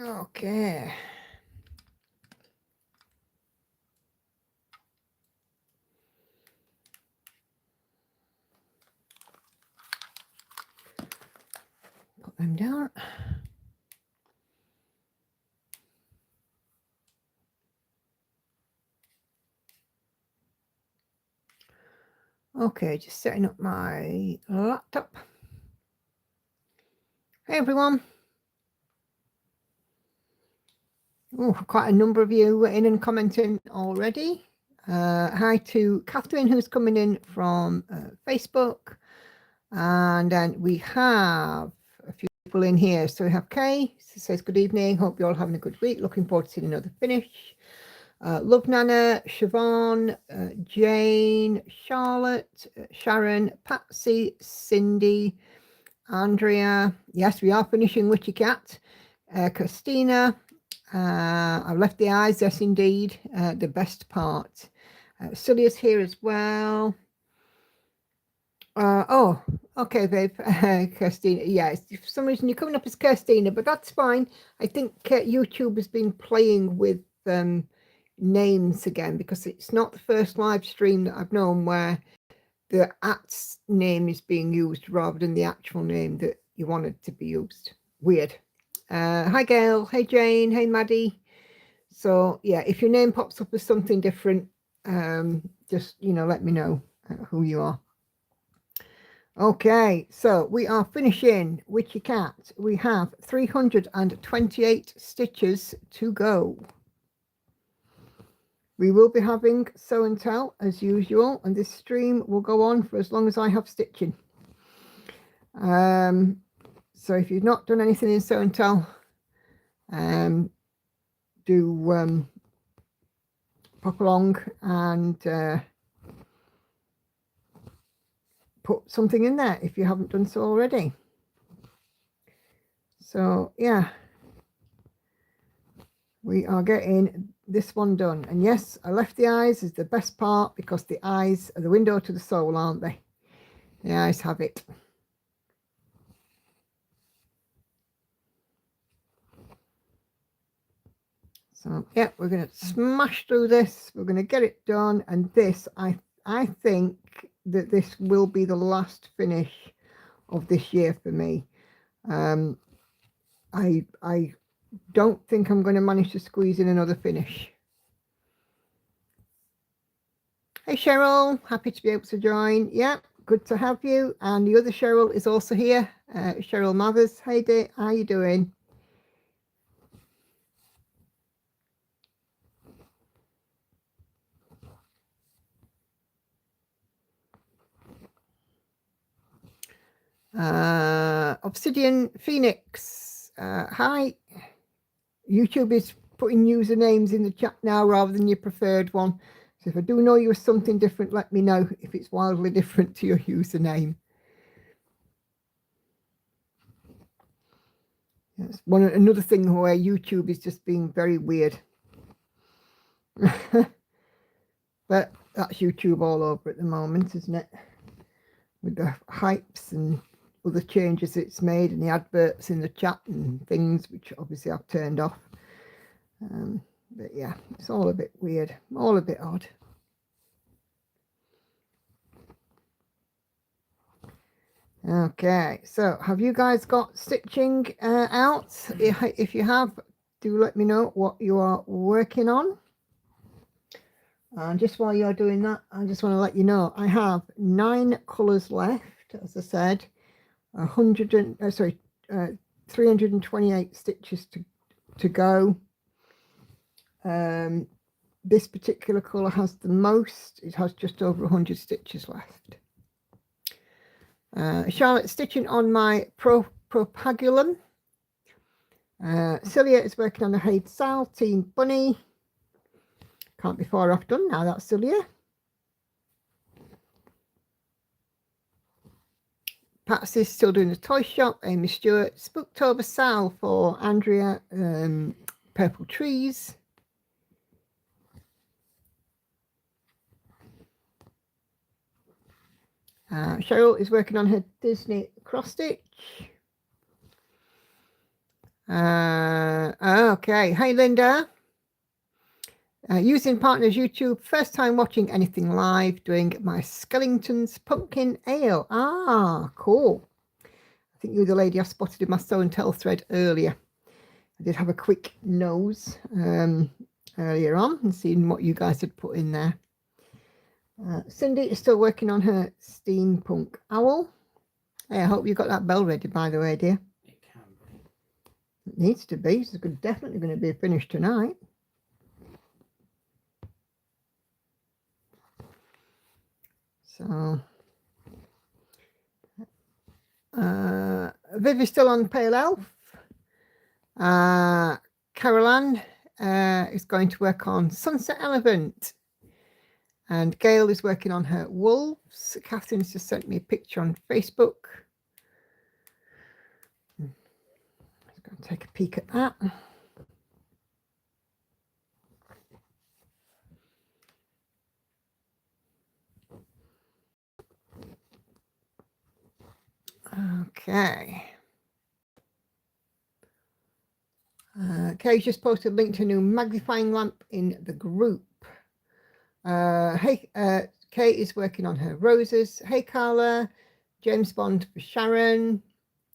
Okay. Put them down. Okay, just setting up my laptop. Hey everyone. Oh, quite a number of you in and commenting already. Hi to Catherine, who's coming in from Facebook. And then we have a few people in here. So we have Kay, says good evening. Hope you're all having a good week. Looking forward to seeing another finish. Love Nana, Siobhan, Jane, Charlotte, Sharon, Patsy, Cindy, Andrea. Yes, we are finishing Witchy Cat. Christina. I've left the eyes. Yes, indeed. The best part. Sully's here as well. Oh, okay, babe. Christina. Yeah, for some reason you're coming up as Christina, but that's fine. I think YouTube has been playing with names again because it's not the first live stream that I've known where the @ name is being used rather than the actual name that you wanted to be used. Weird. Hi Gail, hey Jane, hey Maddie. So yeah, if your name pops up as something different, just let me know who you are. Okay, so we are finishing Witchy Cat. We have 328 stitches to go. We will be having sew and tell as usual, and this stream will go on for as long as I have stitching. So if you've not done anything in sew and tell, do pop along and put something in there if you haven't done so already. So yeah, we are getting this one done. And yes, I left the eyes as the best part because the eyes are the window to the soul, aren't they? The eyes have it. So yeah, we're going to smash through this. We're going to get it done. And this, I think that this will be the last finish of this year for me. I don't think I'm going to manage to squeeze in another finish. Hey Cheryl, happy to be able to join. Yeah, good to have you. And the other Cheryl is also here, Cheryl Mathers. Hey dear, how you doing? Obsidian Phoenix, hi. YouTube is putting usernames in the chat now rather than your preferred one. So if I do know you as something different, let me know if it's wildly different to your username. That's another thing where YouTube is just being very weird. But that's YouTube all over at the moment, isn't it? With the hypes and other changes it's made and the adverts in the chat and things, which obviously I've turned off. But yeah, it's all a bit weird, all a bit odd. Okay, so have you guys got stitching out? If you have, do let me know what you are working on. And just while you're doing that, I just want to let you know I have 9 colors left, as I said, 328 stitches to go. This particular color has the most. It has just over 100 stitches left. Charlotte stitching on my propagulum. Celia is working on a Haid Sal Team Bunny. Can't be far off done now, that's Celia. Patsy's still doing the toy shop. Amy Stewart. Spooktober Sal for Andrea. Purple Trees. Cheryl is working on her Disney cross stitch. Okay. Hey, Linda. Using partners YouTube, first time watching anything live, doing my Skellington's pumpkin ale. Ah, cool. I think you were the lady I spotted in my show and tell thread earlier. I did have a quick nose earlier on and seeing what you guys had put in there. Cindy is still working on her steampunk owl. Hey, I hope you got that bell ready, by the way, dear. It can be. It needs to be. It's definitely going to be finished tonight. So, Viv is still on Pale Elf. Caroline is going to work on Sunset Elephant. And Gail is working on her wolves. Catherine's just sent me a picture on Facebook. Let's go and take a peek at that. Okay. Kay's just posted a link to a new magnifying lamp in the group. Hey, Kay is working on her roses. Hey, Carla. James Bond for Sharon.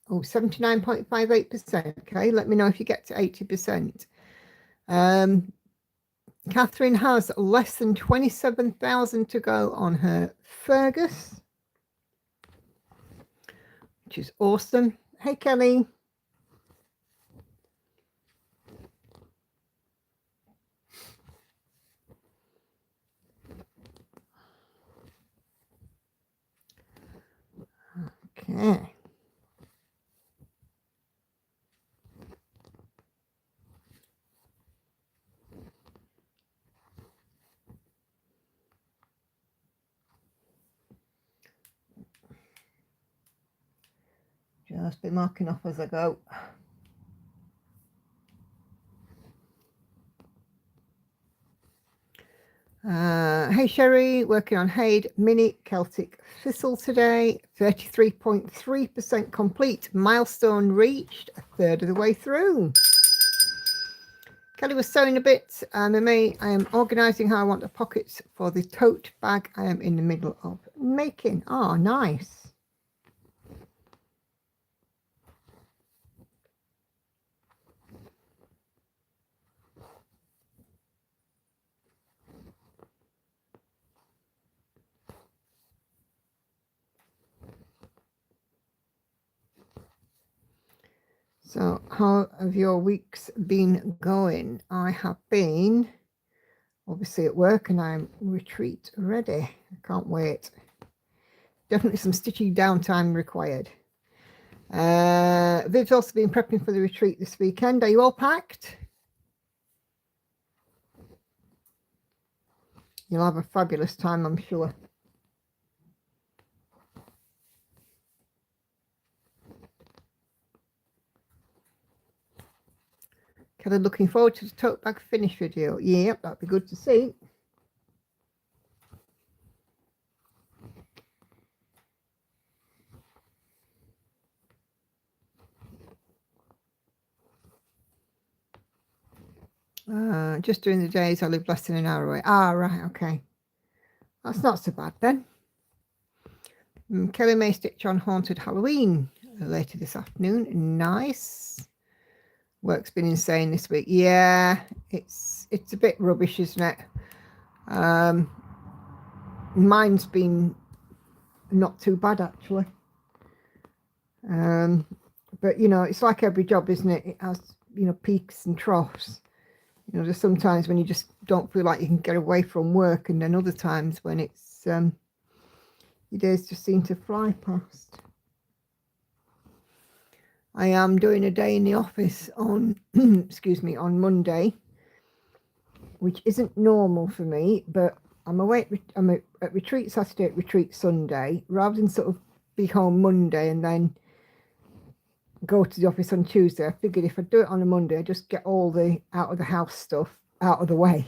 Oh, 79.58%. Okay, let me know if you get to 80%. Catherine has less than 27,000 to go on her Fergus, which is awesome. Hey, Kelly. Okay. Just be marking off as I go. Hey Sherry, working on Hade Mini Celtic Thistle today. 33.3% complete. Milestone reached, a third of the way through. Kelly was sewing a bit. I am organising how I want the pockets for the tote bag I am in the middle of making. Oh, nice. So how have your weeks been going? I have been obviously at work and I'm retreat ready. I can't wait. Definitely some stitching downtime required. Viv's also been prepping for the retreat this weekend. Are you all packed? You'll have a fabulous time, I'm sure. Kelly, looking forward to the tote bag finish video. Yep, that'd be good to see. Just during the days I live less than an hour away. Ah, right, okay. That's not so bad then. Kelly may stitch on Haunted Halloween later this afternoon. Nice. Work's been insane this week. Yeah, it's a bit rubbish, isn't it? Mine's been not too bad actually. But you know, it's like every job, isn't it? It has, you know, peaks and troughs. You know, there's sometimes when you just don't feel like you can get away from work, and then other times when it's your days just seem to fly past. I am doing a day in the office on excuse me, on Monday, which isn't normal for me, but I'm at retreat Saturday, at retreat Sunday, rather than sort of be home Monday and then go to the office on Tuesday. I figured if I do it on a Monday, I just get all the out of the house stuff out of the way.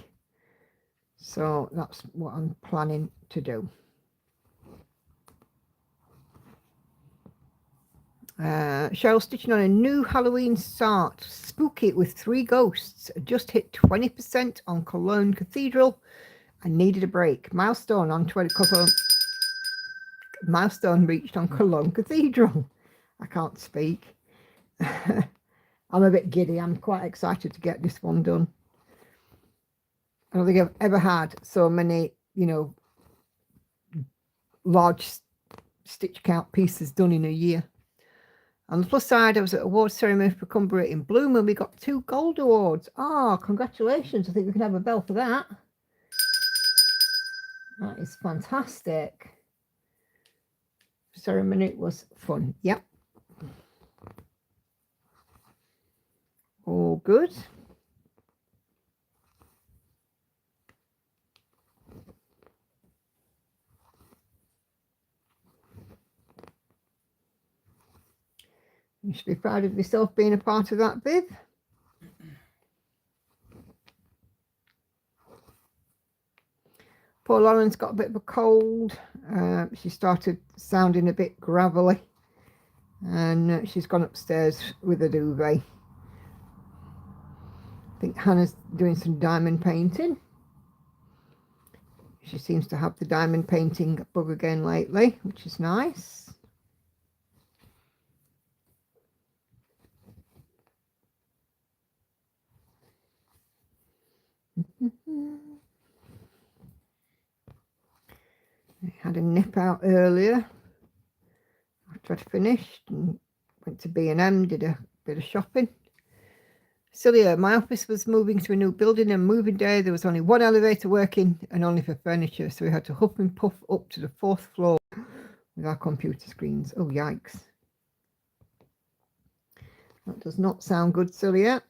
So that's what I'm planning to do. Cheryl stitching on a new Halloween start. Spooky with 3 ghosts. Just hit 20% on Cologne Cathedral. I needed a break. Milestone on 20. Milestone reached on Cologne Cathedral. I can't speak. I'm a bit giddy. I'm quite excited to get this one done. I don't think I've ever had so many, large stitch count pieces done in a year. On the plus side, I was at awards ceremony for Cumbria in Bloom and we got 2 gold awards. Oh, congratulations. I think we can have a bell for that. That is fantastic. Ceremony was fun. Yep. All good. You should be proud of yourself being a part of that, Viv. Poor Lauren's got a bit of a cold. She started sounding a bit gravelly. And she's gone upstairs with a duvet. I think Hannah's doing some diamond painting. She seems to have the diamond painting bug again lately, which is nice. I had a nip out earlier after I'd finished and went to B&M, did a bit of shopping. Celia, my office was moving to a new building and moving day. There was only 1 elevator working and only for furniture, so we had to huff and puff up to the 4th floor with our computer screens. Oh, yikes. That does not sound good, Celia.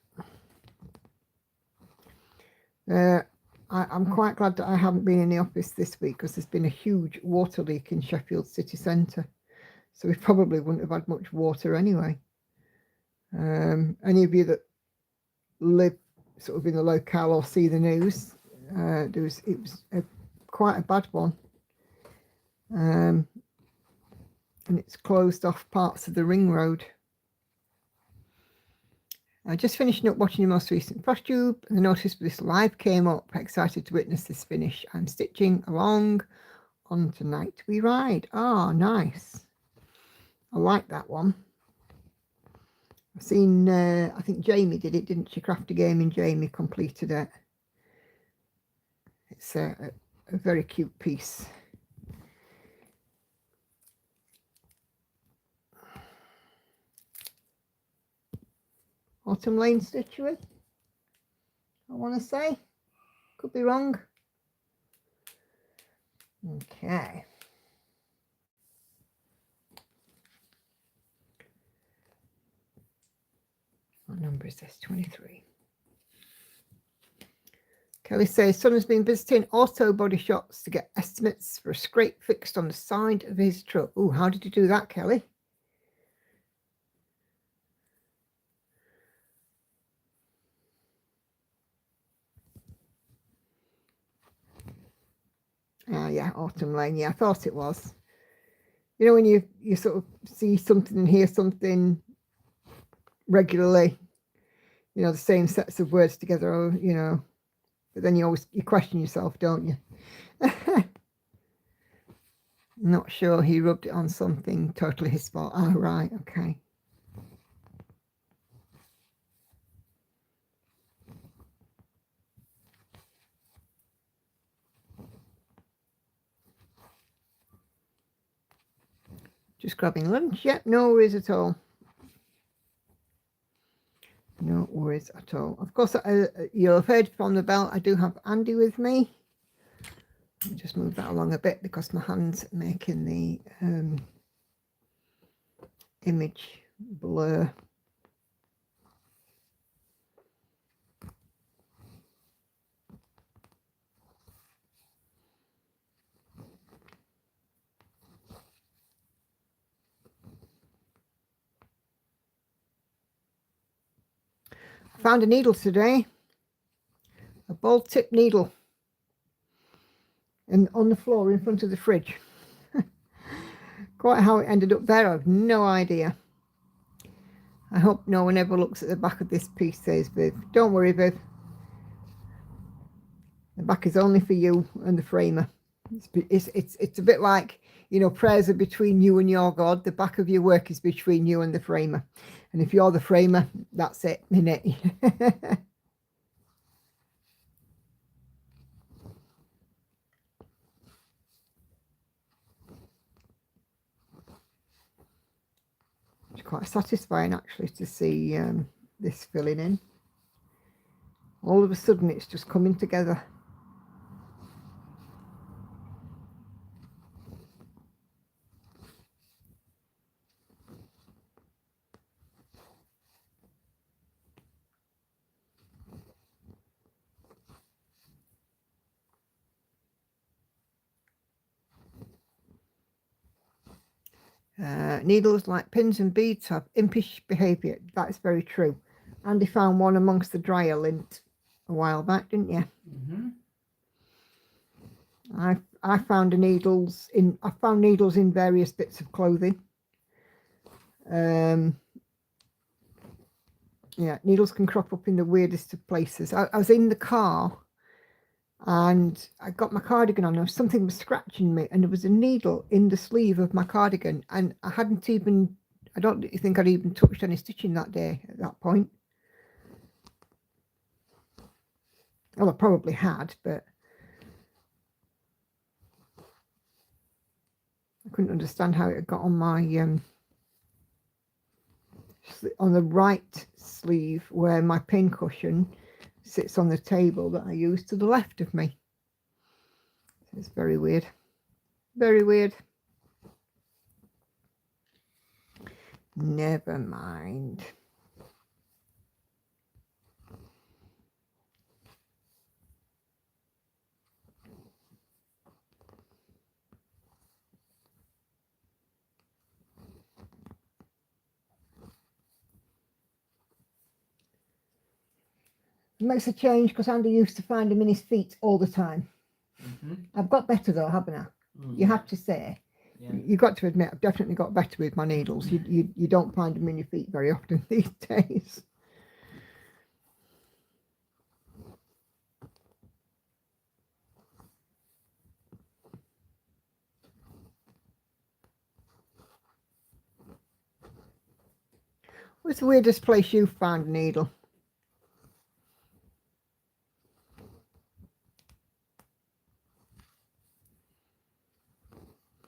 I'm quite glad that I haven't been in the office this week because there's been a huge water leak in Sheffield city centre. So we probably wouldn't have had much water anyway. Any of you that live sort of in the locale or see the news, it was quite a bad one. And it's closed off parts of the ring road. Just finishing up watching your most recent FrostTube. The notice for this live came up. Excited to witness this finish. I'm stitching along on Tonight We Ride. Oh, nice. I like that one. I've seen, I think Jamie did it, didn't she? Crafty Gaming Jamie completed it. It's a very cute piece. Autumn Lane stitchery, I want to say. Could be wrong. Okay. What number is this? 23. Kelly says, son has been visiting auto body shops to get estimates for a scrape fixed on the side of his truck. Oh, how did you do that, Kelly? Yeah, Autumn Lane. Yeah, I thought it was. You know, when you sort of see something and hear something regularly, you know, the same sets of words together, or, you know, but then you question yourself, don't you? Not sure, he rubbed it on something, totally his fault. Oh, right, okay. Just grabbing lunch. Yep, no worries at all. No worries at all. Of course, you'll have heard from the bell, I do have Andy with me. I'll just move that along a bit because my hand's making the image blur. I found a needle today, a ball tip needle, and on the floor in front of the fridge. Quite how it ended up there, I have no idea. I hope no one ever looks at the back of this piece, says Viv. Don't worry, Viv. The back is only for you and the framer. It's a bit like, you know, prayers are between you and your God. The back of your work is between you and the framer. And if you're the framer, that's it, innit? It's quite satisfying, actually, to see this filling in. All of a sudden, it's just coming together. Needles like pins and beads have impish behaviour. That is very true. Andy found one amongst the dryer lint a while back, didn't you? Mm-hmm. I found needles in various bits of clothing. Yeah, needles can crop up in the weirdest of places. I was in the car and I got my cardigan on, and something was scratching me, and there was a needle in the sleeve of my cardigan, and I don't think I'd even touched any stitching that day at that point. Well, I probably had, but I couldn't understand how it had got on my on the right sleeve where my pin cushion sits on the table that I use to the left of me. It's very weird. Very weird. Never mind. It makes a change because Andy used to find him in his feet all the time. Mm-hmm. I've got better though, haven't I? You have to say. Yeah. You've got to admit, I've definitely got better with my needles. You don't find them in your feet very often these days. What's the weirdest place you've found a needle?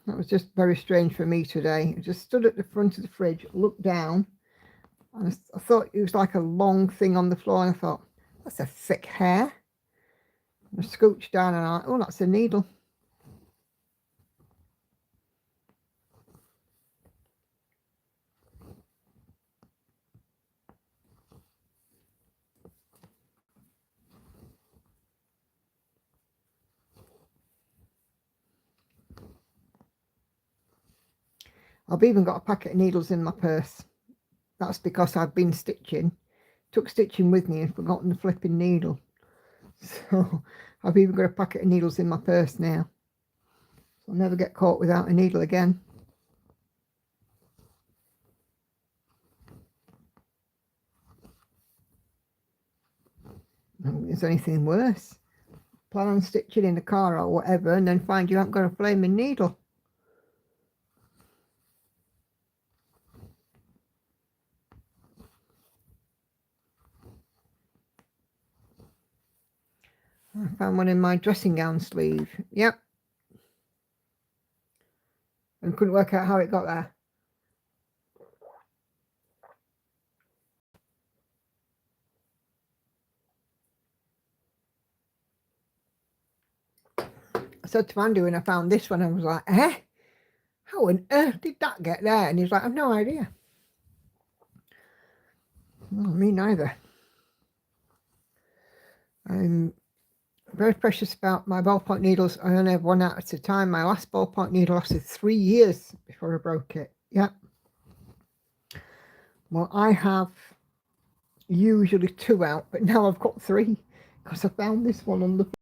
That was just very strange for me today. I just stood at the front of the fridge, looked down, and I thought it was like a long thing on the floor, and I thought, that's a thick hair. And I scooched down and I, oh, that's a needle. I've even got a packet of needles in my purse. That's because I've been stitching, took stitching with me and forgotten the flipping needle. So I've even got a packet of needles in my purse now. So I'll never get caught without a needle again. Is there anything worse? Plan on stitching in the car or whatever and then find you haven't got a flaming needle. I found one in my dressing gown sleeve. Yep. And couldn't work out how it got there. I said to Andy when I found this one, I was like, eh? How on earth did that get there? And he's like, I've no idea. Well, me neither. I'm very precious about my ballpoint needles. I only have one out at a time. My last ballpoint needle lasted 3 years before I broke it. Yeah. Well, I have usually 2 out, but now I've got 3 because I found this one on the floor.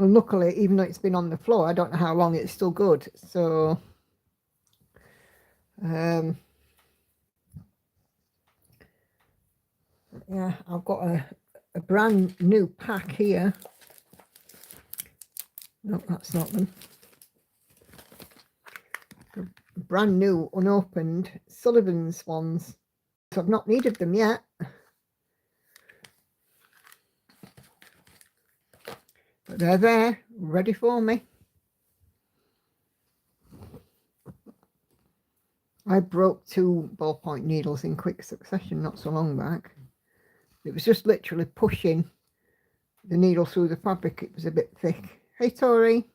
And luckily, even though it's been on the floor, I don't know how long, it's still good. So yeah, I've got a brand new pack here. No, that's not them. Brand new, unopened Sullivan's ones. So I've not needed them yet. But they're there, ready for me. I broke 2 ballpoint needles in quick succession not so long back. It was just literally pushing the needle through the fabric. It was a bit thick. Hey, Tori.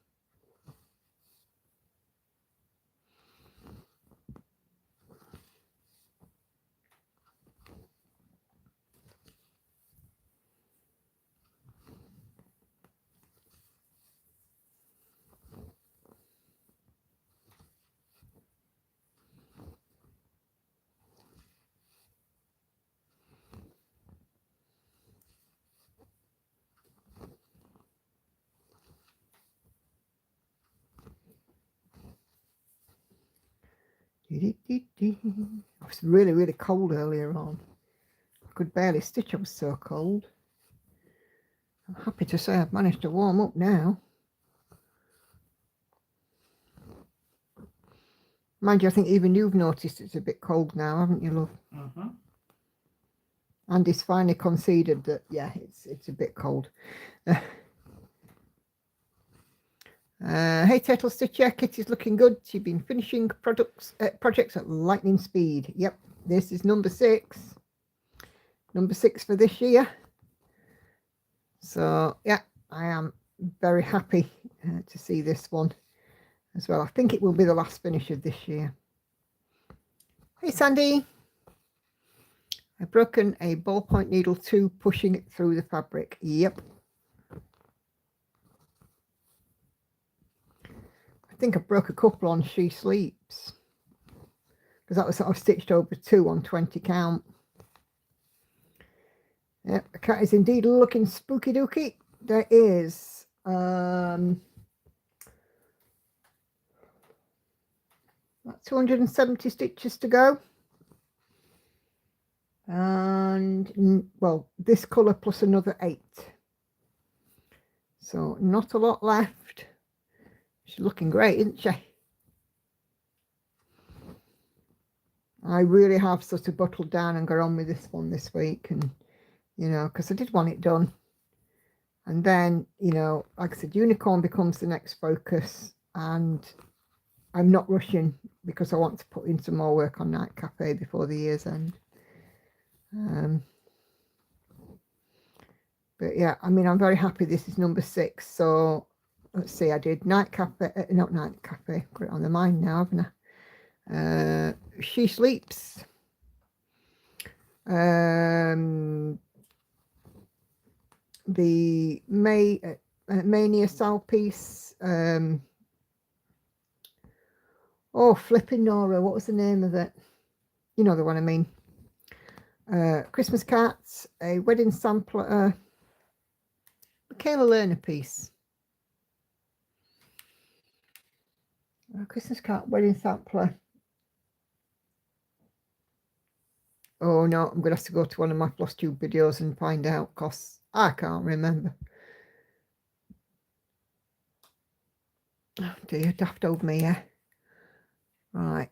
It was really, really cold earlier on. I could barely stitch, I was so cold. I'm happy to say I've managed to warm up now. Mind you, I think even you've noticed it's a bit cold now, haven't you, love? Mm-hmm. Andy's finally conceded that, yeah, it's a bit cold. Hey, Turtle Stitcher, Kitty's looking good. She's been finishing projects at lightning speed. Yep, this is number 6. Number 6 for this year. So, yeah, I am very happy to see this one as well. I think it will be the last finish of this year. Hey, Sandy. I've broken a ballpoint needle too, pushing it through the fabric. Yep. I think I broke a couple on She Sleeps, because that was sort of stitched over 2 on 20 count. Yep, the cat is indeed looking spooky dooky. There is 270 stitches to go. And, well, this colour plus another 8. So not a lot left. She's looking great, isn't she? I really have sort of bottled down and got on with this one this week, and you know, because I did want it done. And then, you know, like I said, unicorn becomes the next focus, and I'm not rushing because I want to put in some more work on Night Cafe before the year's end. But yeah, I mean, I'm very happy this is number 6. So let's see, I did Night Cafe, not Night Cafe, got it on the mind now, haven't I? She Sleeps. The Mania Sal piece. Oh, flipping Nora, what was the name of it? You know the one I mean. Christmas Cats, a wedding sampler, Michaela Lerner piece. Christmas Cat, wedding sampler. Oh no, I'm going to have to go to one of my Floss Tube videos and find out, because I can't remember. Oh dear, daft old me, yeah. Right.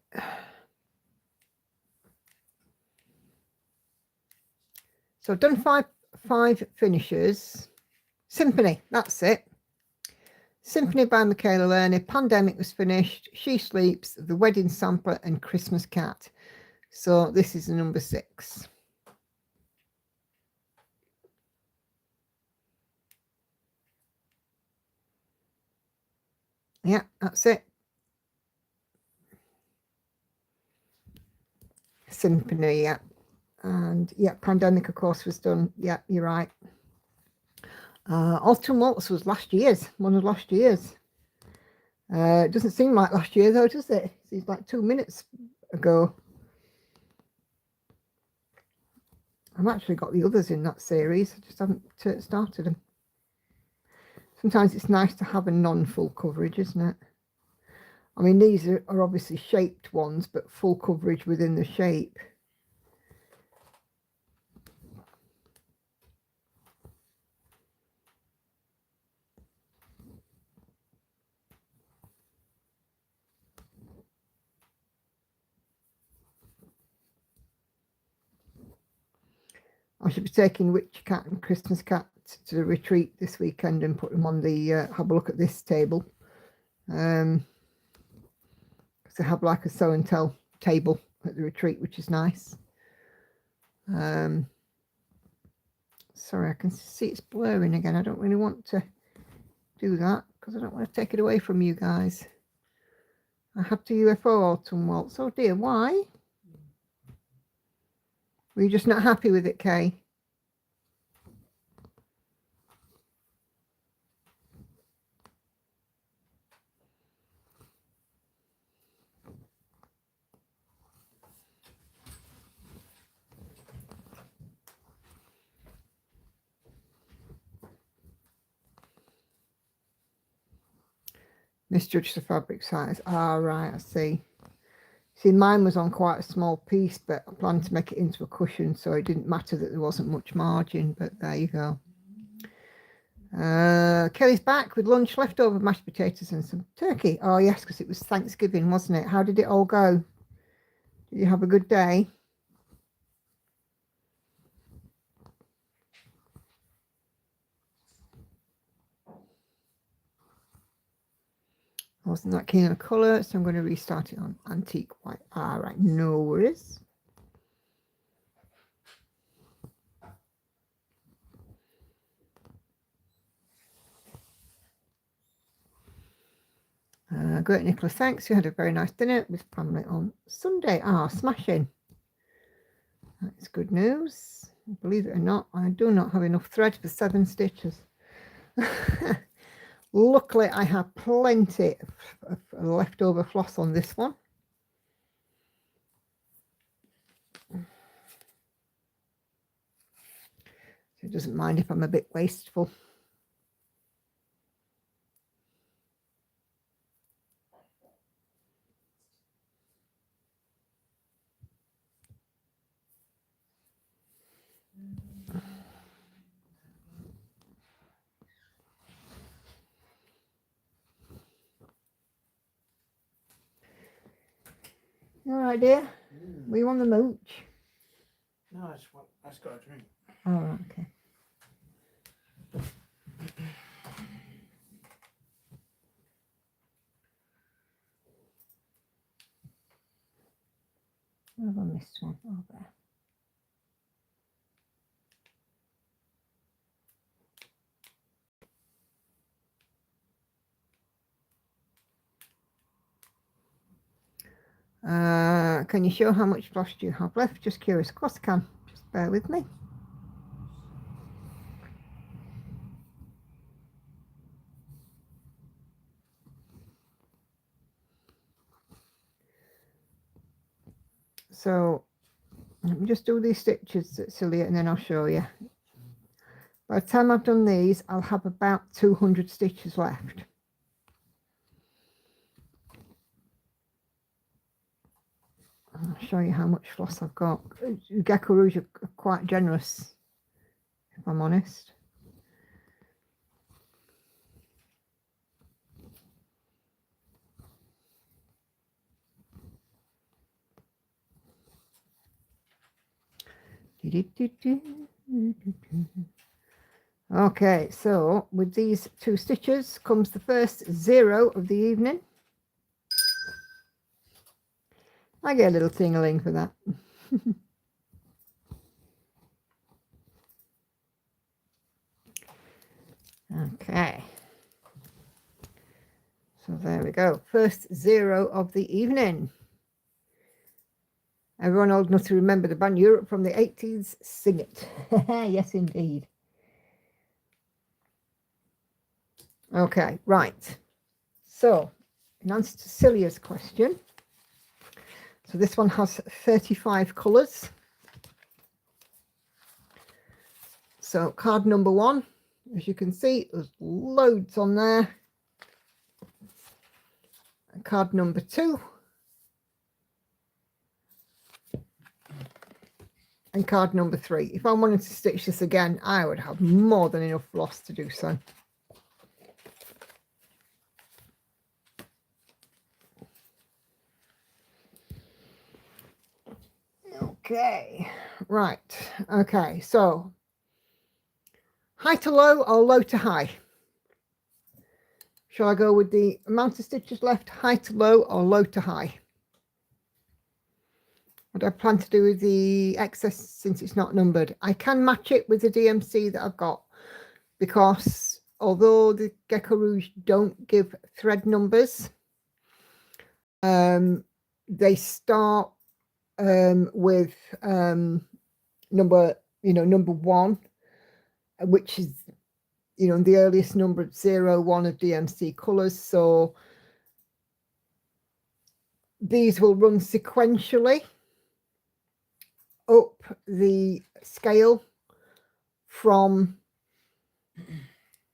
So I've done five finishes. Symphony, that's it. Symphony by Michaela Lerner. Pandemic was finished. She Sleeps, The Wedding Sampler, and Christmas Cat. So this is number 6. Yeah, that's it. Symphony, yeah. And yeah, Pandemic, of course, was done. Yeah, you're right. Autumn Waltz was last year's, one of last year's. It doesn't seem like last year though, does it? It seems like 2 minutes ago. I've actually got the others in that series. I just haven't started them. Sometimes it's nice to have a non-full coverage, isn't it? I mean, these are obviously shaped ones, but full coverage within the shape. I should be taking Witchy Cat and Christmas Cat to the retreat this weekend and put them on the have a look at this table. Because they have like a show and tell table at the retreat, which is nice. Sorry, I can see it's blurring again. I don't really want to do that because I don't want to take it away from you guys. I have the UFO autumn waltz. Oh dear, why? Were you just not happy with it, Kay? Misjudged the fabric size. Ah, right, I see. See, mine was on quite a small piece, but I planned to make it into a cushion, so it didn't matter that there wasn't much margin, but there you go. Kelly's back with lunch, leftover mashed potatoes and some turkey. Oh, yes, because it was Thanksgiving, wasn't it? How did it all go? Did you have a good day? I wasn't that keen on colour, so I'm going to restart it on antique white. All right, no worries. Great, Nicola, thanks. You had a very nice dinner with family on Sunday. Ah, smashing. That's good news. Believe it or not, I do not have enough thread for 7 stitches. Luckily, I have plenty of leftover floss on this one. So it doesn't mind if I'm a bit wasteful. You all right, dear? Were you on the mooch? No, I just got a drink. All right, okay. Where have I missed one? Oh, there. Can you show how much floss do you have left? Just curious. Of course I can. Just bear with me. So let me just do these stitches, Celia, and then I'll show you. By the time I've done these, I'll have about 200 stitches left. I'll show you how much floss I've got. Gecko Rouge are quite generous, if I'm honest. Okay, so with these 2 stitches comes the first 0 of the evening. I get a little ting-a-ling for that. Okay. So there we go. First 0 of the evening. Everyone old enough to remember the band Europe from the 80s, sing it. Yes, indeed. Okay, right. So, in answer to Celia's question, so this one has 35 colours. So card number 1, as you can see, there's loads on there. And card number 2. And card number 3. If I wanted to stitch this again, I would have more than enough floss to do so. Okay, Right. Okay. So high to low or low to high? Shall I go with the amount of stitches left, high to low or low to high? What do I plan to do with the excess since it's not numbered? I can match it with the DMC that I've got, because although the Gecko Rouge don't give thread numbers, they start with number 1, which is the earliest number 01 of DMC colors. So these will run sequentially up the scale from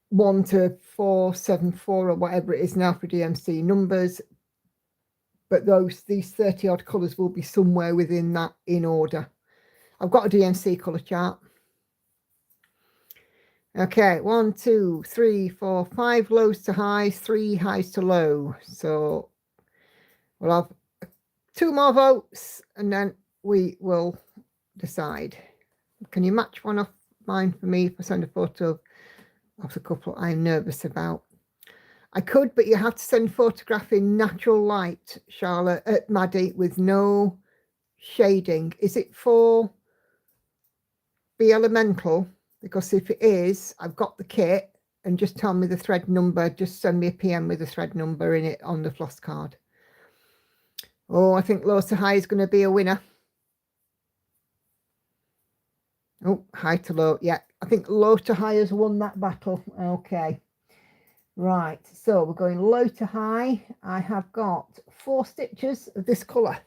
1 to 474 or whatever it is now for DMC numbers, but these 30 odd colors will be somewhere within that in order. I've got a DMC color chart. Okay, 1, 2, 3, 4, 5 lows to highs, 3 highs to low. So we'll have 2 more votes and then we will decide. Can you match one off mine for me if I send a photo of the couple I'm nervous about? I could, but you have to send a photograph in natural light, Charlotte, Maddie, with no shading. Is it for Be Elemental? Because if it is, I've got the kit, and just tell me the thread number. Just send me a PM with the thread number in it on the floss card. Oh, I think low to high is going to be a winner. Oh, high to low. Yeah, I think low to high has won that battle. Okay. Right, so we're going low to high. I have got 4 stitches of this colour.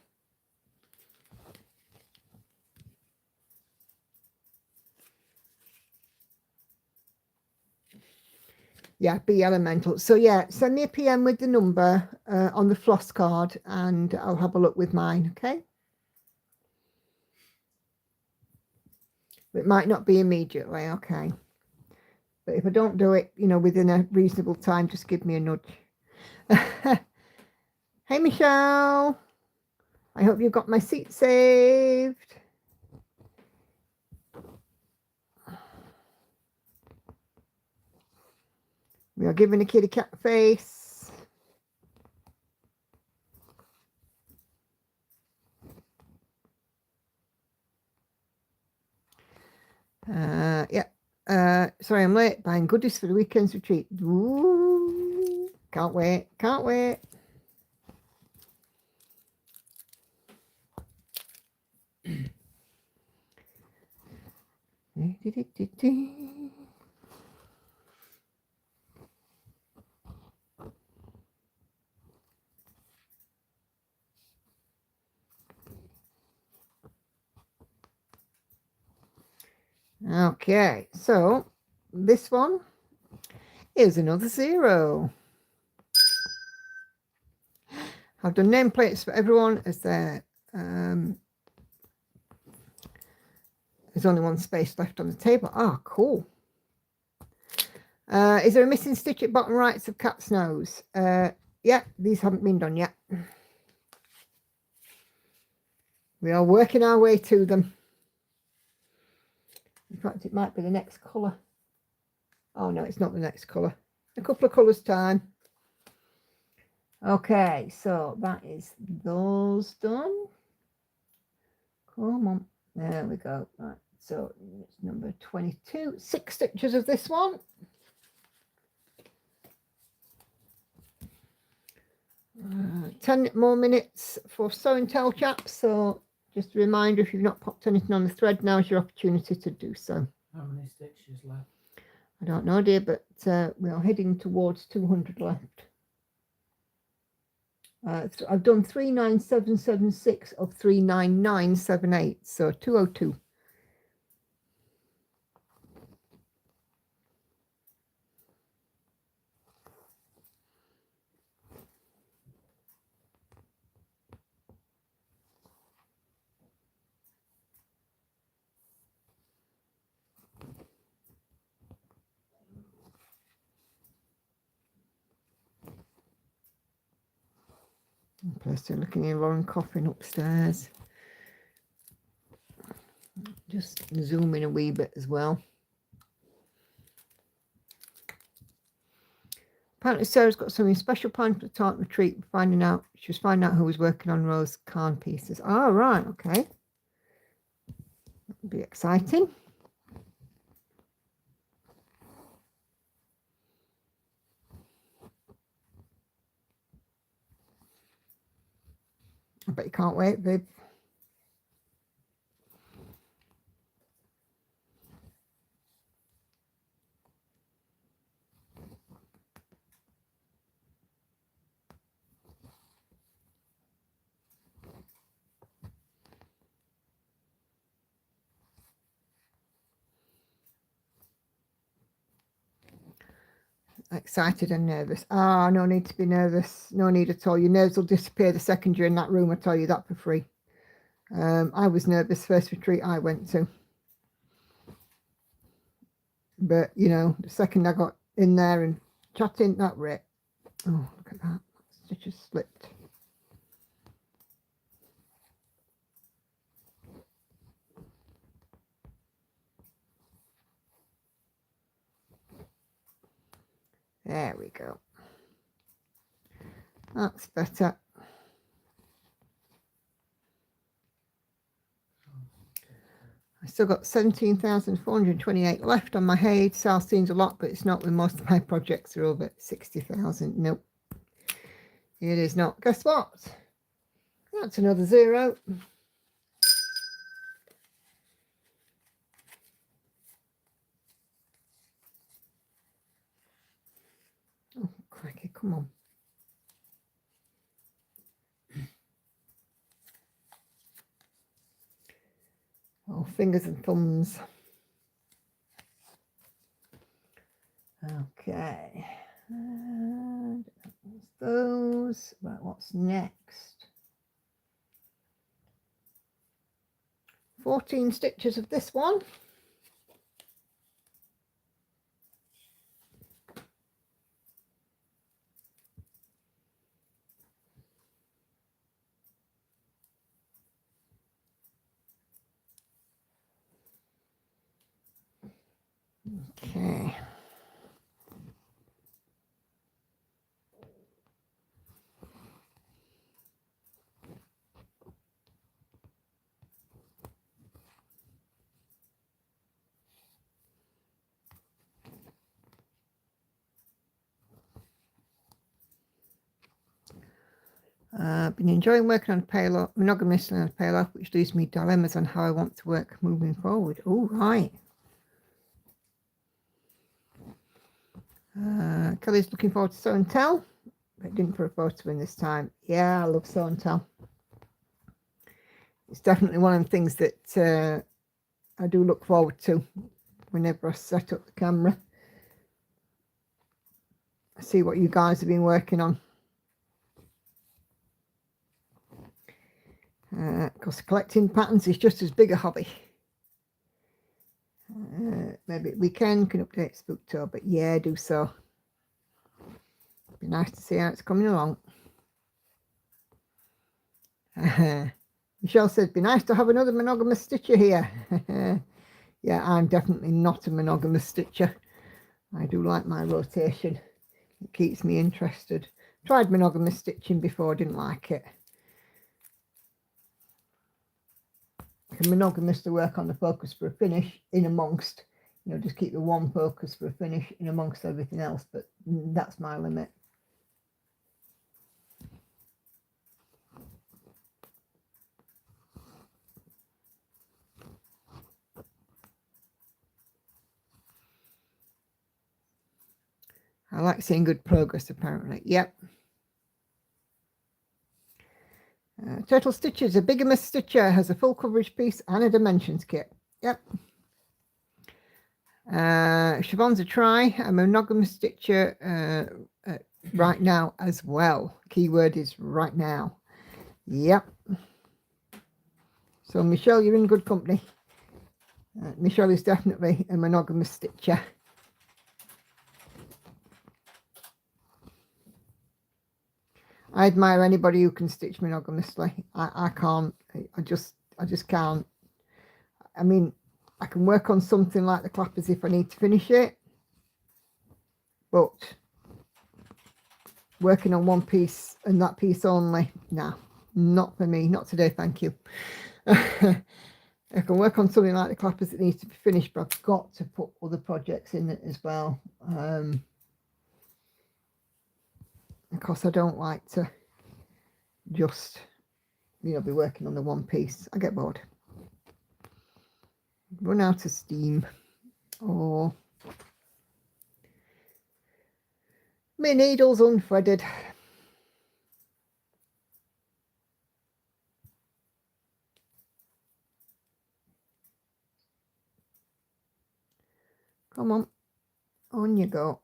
Yeah, Be Elemental. So yeah, send me a PM with the number on the floss card and I'll have a look with mine, okay? It might not be immediately, okay. But if I don't do it, within a reasonable time, just give me a nudge. Hey, Michelle. I hope you've got my seat saved. We are giving a kitty cat face. Yeah. Sorry, I'm late. Buying goodies for the weekend's retreat. Ooh, can't wait. Can't wait. Okay, so this one is another 0. I've done nameplates for everyone as there's only 1 space left on the table. Ah, cool. Is there a missing stitch at bottom right of cat's nose? Yeah, these haven't been done yet. We are working our way to them. In fact, it might be the next colour. Oh no, it's not the next colour. A couple of colours time. Okay, so that is those done. Come on. There we go. Right, so it's number 22. 6 stitches of this one. Uh, 10 more minutes for show and tell, chaps. So just a reminder, if you've not popped anything on the thread, now's your opportunity to do so. How many stitches left? I don't know, dear, but we are heading towards 200 left. I've done 39776 of 39978, so 202. Still looking at Lauren coughing upstairs. just zoom in a wee bit as well. Apparently Sarah's got something special planned for the talent retreat. She was finding out who was working on Rose Khan pieces. Oh, right, okay. That'll be exciting. I bet you can't wait, babe. Excited and nervous. Ah, no need to be nervous. No need at all. Your nerves will disappear the second you're in that room. I tell you that for free. I was nervous first retreat I went to. But, you know, the second I got in there and chatting, that was it. Oh, look at that. Stitch has slipped. There we go. That's better. I still got 17,428 left on my Haid. Sales seems a lot, but it's not when most of my projects are over 60,000. Nope. It is not. Guess what? That's another 0. Oh, crikey, come on. Oh, fingers and thumbs. Okay. And those. Right, what's next? 14 stitches of this one. Okay. I've been enjoying working on payload, monogamous and payload, which leaves me dilemmas on how I want to work moving forward. Oh, right. Kelly's looking forward to show and tell, but didn't put a photo in this time. Yeah, I love show and tell. It's definitely one of the things that I do look forward to whenever I set up the camera. I see what you guys have been working on. Because collecting patterns is just as big a hobby. Maybe weekend can update Spooktober, but yeah, do so. Be nice to see how it's coming along. Michelle said, be nice to have another monogamous stitcher here. Yeah, I'm definitely not a monogamous stitcher. I do like my rotation. It keeps me interested. Tried monogamous stitching before, didn't like it. Like a monogamous to work on the focus for a finish in amongst, you know, just keep the one focus for a finish in amongst everything else, but that's my limit. I like seeing good progress, apparently. Yep. Turtle Stitches, a bigamous stitcher, has a full coverage piece and a dimensions kit. Yep. Siobhan's a try. I'm a monogamous stitcher right now as well. Keyword is right now. Yep. So Michelle, you're in good company. Michelle is definitely a monogamous stitcher. I admire anybody who can stitch monogamously. I can't. I just can't. I mean, I can work on something like the clappers if I need to finish it, but working on one piece and that piece only, nah, not for me, not today, thank you. I can work on something like the clappers that needs to be finished, but I've got to put other projects in it as well. Because I don't like to just, be working on the one piece. I get bored. Run out of steam. Or my needle's unthreaded. Come on you go.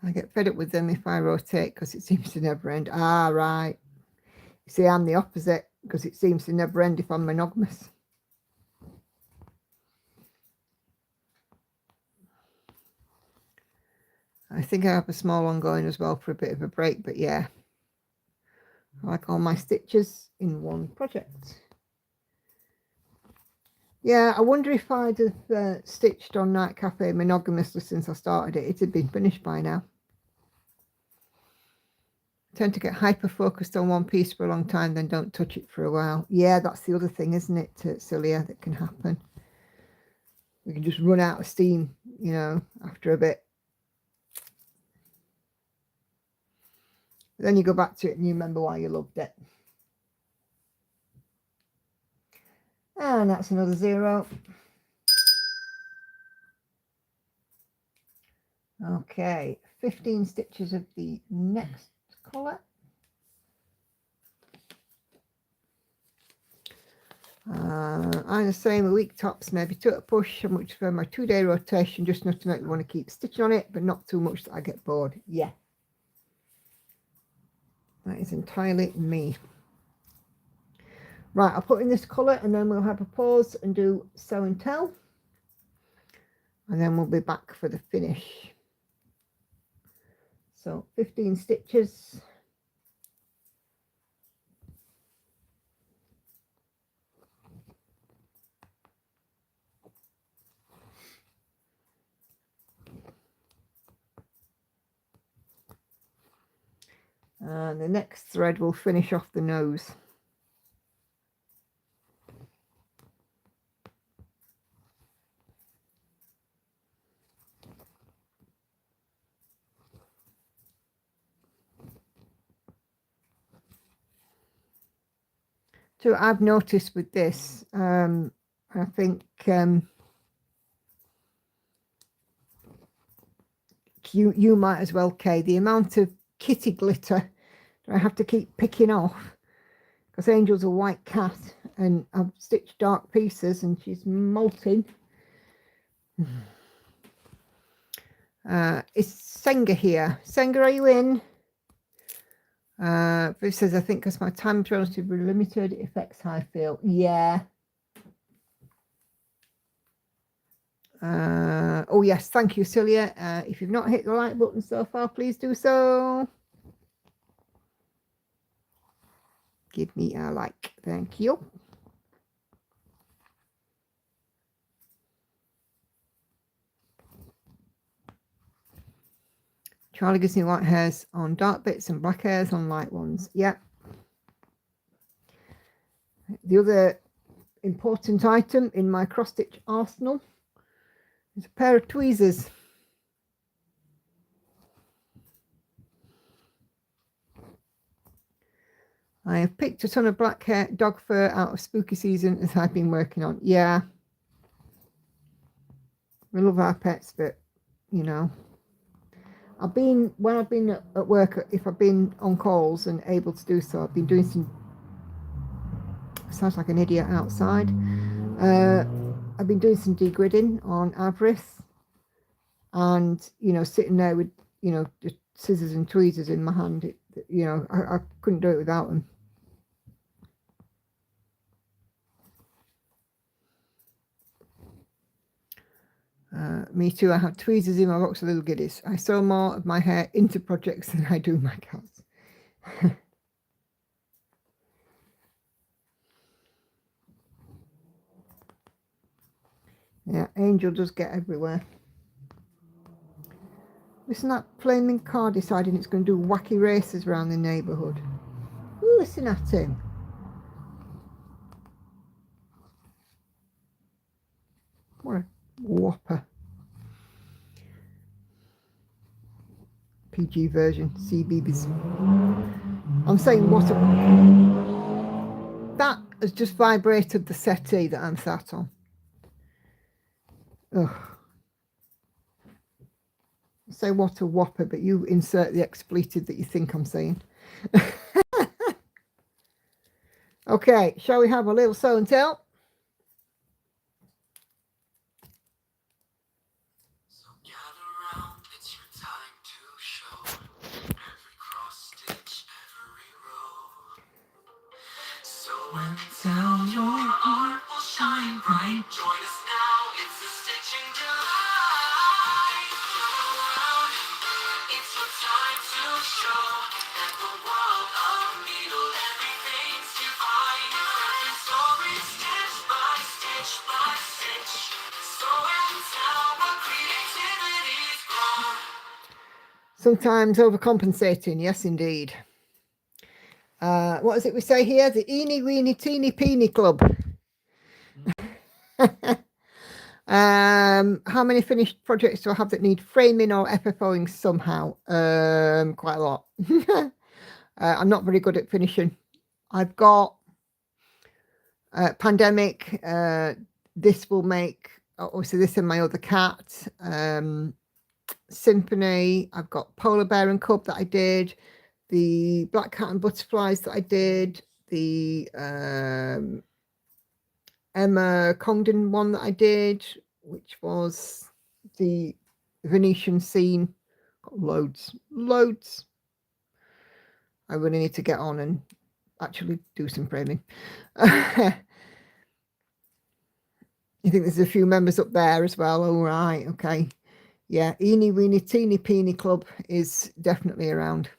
I get fed up with them if I rotate because it seems to never end. Ah, right. You see, I'm the opposite because it seems to never end if I'm monogamous. I think I have a small one going as well for a bit of a break, but yeah. I like all my stitches in one project. Yeah, I wonder if I'd have stitched on Night Cafe monogamously since I started it. It had been finished by now. I tend to get hyper-focused on one piece for a long time, then don't touch it for a while. Yeah, that's the other thing, isn't it, Celia, that can happen. We can just run out of steam, after a bit. Then you go back to it and you remember why you loved it. And that's another 0. Okay, 15 stitches of the next colour. I'm the same, a week tops, maybe 2 at a push. I much prefer my 2-day rotation, just enough to make me want to keep stitching on it, but not too much that I get bored. Yeah. That is entirely me. Right, I'll put in this colour and then we'll have a pause and do sew and tell. And then we'll be back for the finish. So 15 stitches. And the next thread will finish off the nose. So I've noticed with this, I think you might as well, Kay, the amount of kitty glitter that I have to keep picking off, because Angel's a white cat and I've stitched dark pieces and she's molting. Is Senga here? Senga, are you in? This says, I think because my time's relatively limited, it affects how I feel. Yeah. Oh yes, thank you, Celia. If you've not hit the like button so far, please do so. Give me a like, thank you. Charlie gives me white hairs on dark bits and black hairs on light ones. Yeah. The other important item in my cross stitch arsenal is a pair of tweezers. I have picked a ton of black hair, dog fur out of spooky season as I've been working on. Yeah. We love our pets, but when I've been at work, if I've been on calls and able to do so, I've been doing some, sounds like an idiot outside. I've been doing some degridding on Avarice and, sitting there with, just scissors and tweezers in my hand. I couldn't do it without them. Me too. I have tweezers in my box of little giddies. I sew more of my hair into projects than I do my cats. Yeah, Angel does get everywhere. Listen to that flaming car deciding it's going to do wacky races around the neighbourhood. Listen at him. What a whopper. PG version, CBBS. I'm saying what a... That has just vibrated the settee that I'm sat on. Ugh. Say what a whopper, but you insert the expletive that you think I'm saying. Okay, shall we have a little show and tell? So gather round, it's your time to show. Every cross stitch, every row. So and tell, your art will shine bright. Join us now, it's a stitching delight. Gather round, it's your time to show. That the world of needle, everything's divine. Every story, stitch by stitch by stitch. So and tell, what creativity's grown. Sometimes overcompensating, yes indeed. What is it we say here? The eeny weeny teeny peeny club. How many finished projects do I have that need framing or FFOing somehow? Quite a lot. I'm not very good at finishing. I've got Pandemic. This will make, obviously this and my other cat. Symphony. I've got Polar Bear and Cub that I did. The Black Cat and Butterflies that I did. The Emma Congdon one that I did, which was the Venetian scene. Got loads. I really need to get on and actually do some framing. You think there's a few members up there as well? All right, okay. Yeah, Eeny Weeny Teeny Peeny Club is definitely around.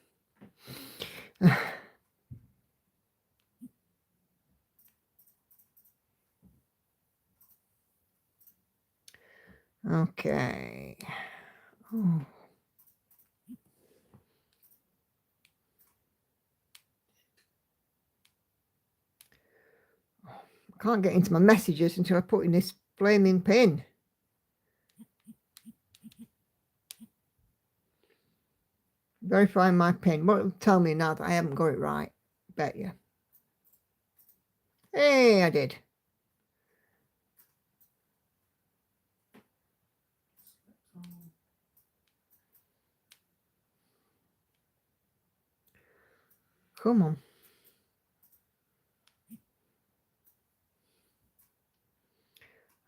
Okay. Oh. I can't get into my messages until I put in this flaming pin. Verify my pin. What will tell me now that I haven't got it right? Bet you. Hey, I did. Come on.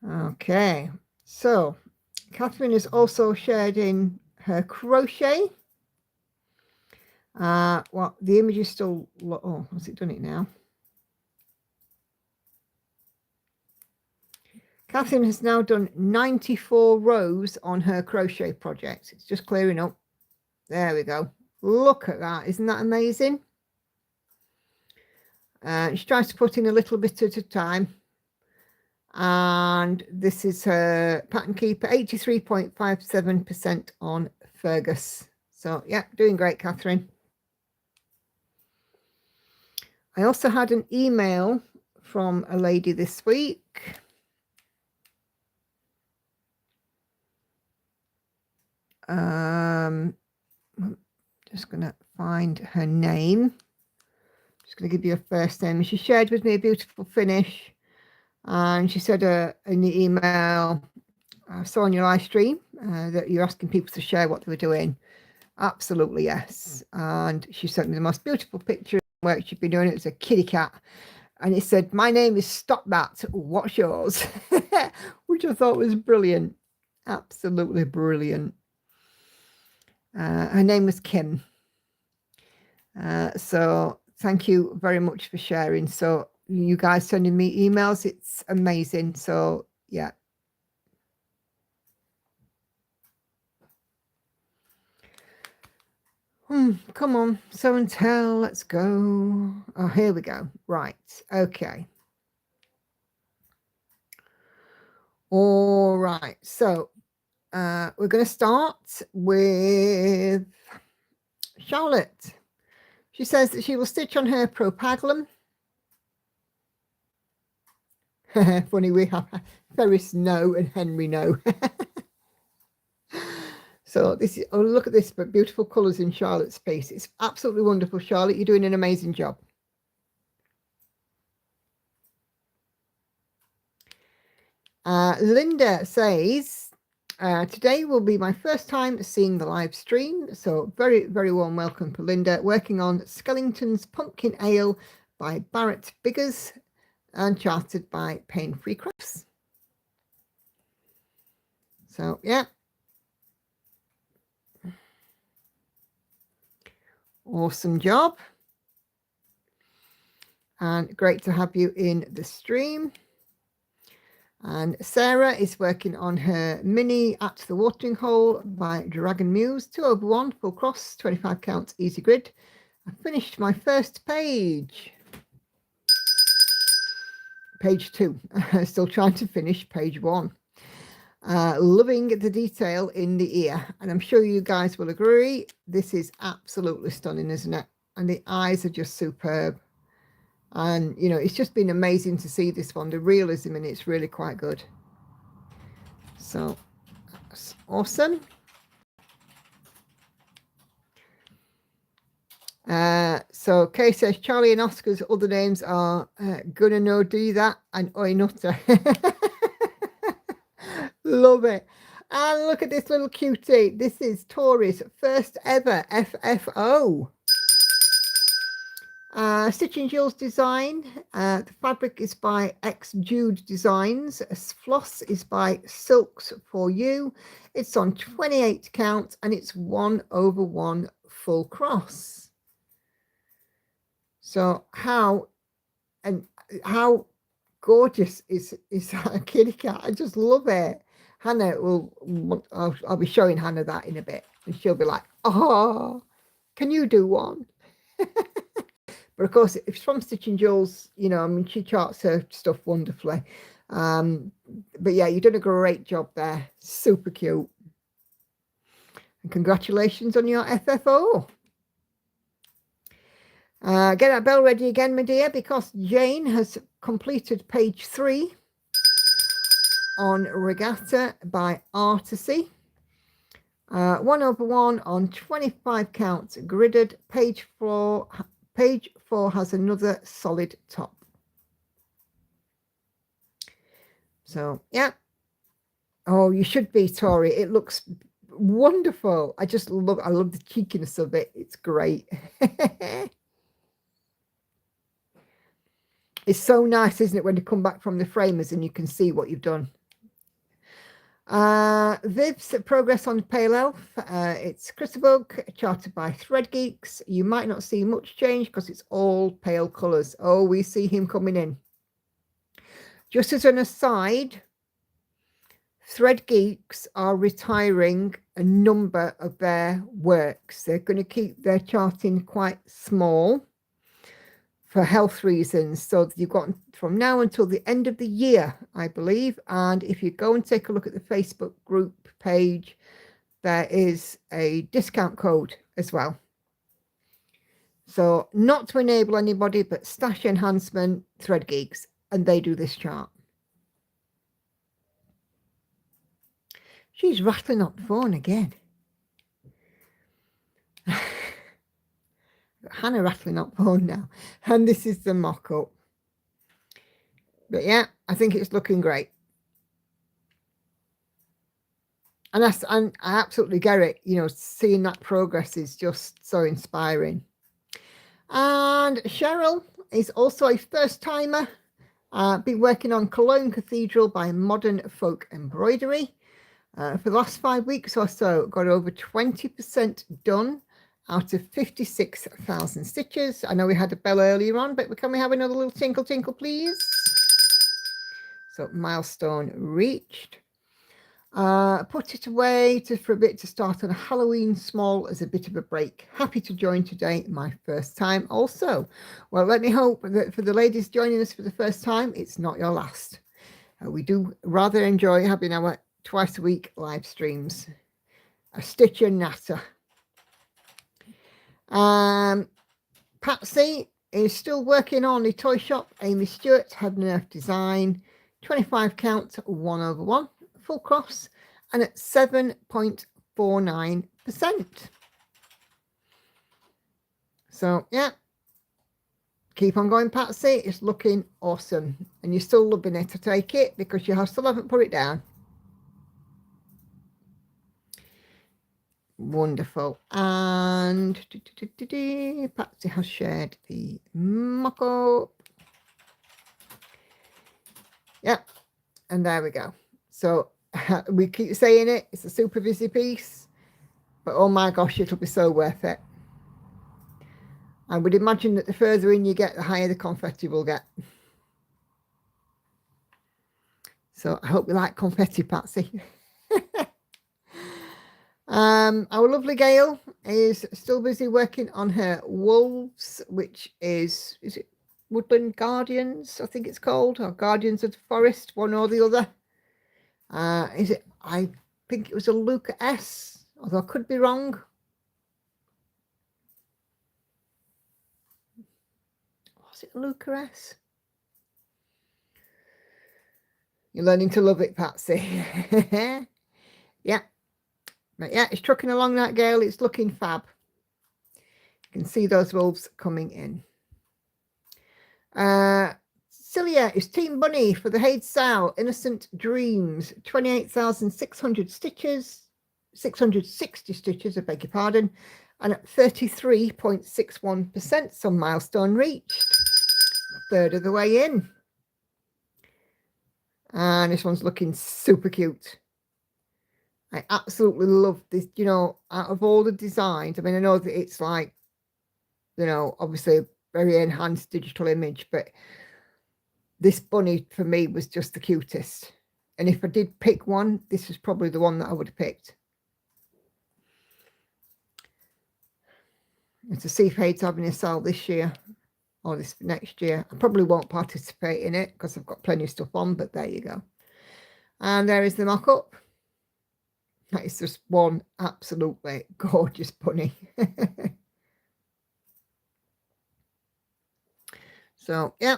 Okay, so Catherine has also shared in her crochet. Well, the image is still, oh, has it done it now? Catherine has now done 94 rows on her crochet project. It's just clearing up. There we go. Look at that. Isn't that amazing? She tries to put in a little bit at a time. And this is her pattern keeper, 83.57% on Fergus. So, yeah, doing great, Catherine. I also had an email from a lady this week. I'm just going to find her name. Just going to give you a first name. She shared with me a beautiful finish. And she said in the email, I saw on your live stream that you're asking people to share what they were doing. Absolutely, yes. And she sent me the most beautiful picture of the work she'd been doing. It was a kitty cat. And it said, my name is Stop That. What's yours? Which I thought was brilliant. Absolutely brilliant. Her name was Kim. So thank you very much for sharing. So you guys sending me emails, it's amazing. So yeah. Come on, show and tell, let's go. Oh, here we go. Right, okay. All right, so we're going to start with Charlotte. She says that she will stitch on her propaglum. Funny, we have Ferris no and Henry no. So this is, oh, look at this, but beautiful colours in Charlotte's piece. It's absolutely wonderful, Charlotte. You're doing an amazing job. Linda says, today will be my first time seeing the live stream. So very, very warm welcome for Linda. Working on Skellington's Pumpkin Ale by Barrett Biggers and charted by Pain Free Crafts. So, yeah. Awesome job. And great to have you in the stream. And Sarah is working on her mini At the Watering Hole by Dragon Muse, 2/1, full cross, 25 counts, easy grid. I finished my first page. Page 2. Still trying to finish page 1. Loving the detail in the ear, and I'm sure you guys will agree. This is absolutely stunning, isn't it? And the eyes are just superb. And, you know, it's just been amazing to see this one. The realism in it's really quite good. So, that's awesome. So Kay says Charlie and Oscar's other names are Gonna No Do That and Oi Nutter. Love it. And look at this little cutie. This is Tori's first ever FFO. Stitching Jill's design. The fabric is by X Jude Designs. Floss is by Silks for You. It's on 28 count and it's 1/1 full cross. So how gorgeous is that kitty cat? I just love it. Hannah I'll be showing Hannah that in a bit, and she'll be like, "Oh, can you do one?" But of course, if it's from Stitching Jules, you know, I mean, she charts her stuff wonderfully. But yeah, you've done a great job there. Super cute. And congratulations on your FFO. Get that bell ready again, my dear, because Jane has completed page 3 on Regatta by Artisy. 1/1 on 25 counts gridded. Page 4 has another solid top. So yeah. Oh, you should be, Tori. It looks wonderful. I love the cheekiness of it. It's great. It's so nice, isn't it, when you come back from the framers and you can see what you've done. Viv's progress on Pale Elf. It's Christabug, charted by Thread Geeks. You might not see much change because it's all pale colours. Oh, we see him coming in. Just as an aside, Thread Geeks are retiring a number of their works. They're going to keep their charting quite small for health reasons. So you've got from now until the end of the year, I believe. And if you go and take a look at the Facebook group page, there is a discount code as well. So not to enable anybody, but Stash Enhancement, Thread Geeks, and they do this chart. She's rattling up the phone again. Hannah rattling up phone now, and this is the mock-up. But yeah, I think it's looking great, and I absolutely get it. You know, seeing that progress is just so inspiring. And Cheryl is also a first timer. Been working on Cologne Cathedral by Modern Folk Embroidery for the last 5 weeks or so. Got over 20% done out of 56,000 stitches. I know we had a bell earlier on, but can we have another little tinkle tinkle, please? So milestone reached. Put it away for a bit to start on a Halloween small as a bit of a break. Happy to join today, my first time also. Well, let me hope that for the ladies joining us for the first time, it's not your last. We do rather enjoy having our twice a week live streams. A stitch and natter. Patsy is still working on the toy shop. Amy Stewart, Heaven and Earth Design, 25 count, 1/1, full cross, and at 7.49%. So, yeah, keep on going, Patsy. It's looking awesome. And you're still loving it, I take it, because you still haven't put it down. Wonderful. And Patsy has shared the mock-up. Yeah, and there we go. So we keep saying it, it's a super busy piece, but oh my gosh, it'll be so worth it. I would imagine that the further in you get, the higher the confetti will get. So I hope you like confetti, Patsy. Our lovely Gail is still busy working on her wolves, which is it Woodland Guardians, I think it's called, or Guardians of the Forest, one or the other. Is it? I think it was a Luca S, although I could be wrong. Was it a Luca S? You're learning to love it, Patsy. Yeah. But yeah, it's trucking along that, Gale. It's looking fab. You can see those wolves coming in. Celia is Team Bunny for the Haid Sal Innocent Dreams. 28,600 stitches. 660 stitches, I beg your pardon. And at 33.61%, some milestone reached. A third of the way in. And this one's looking super cute. I absolutely love this, you know, out of all the designs. I mean, I know that it's like, you know, obviously a very enhanced digital image, but this bunny for me was just the cutest. And if I did pick one, this was probably the one that I would have picked. And to see if Haid's having a sale this year or this next year. I probably won't participate in it because I've got plenty of stuff on, but there you go. And there is the mock-up. That is just one absolutely gorgeous bunny. So, yeah.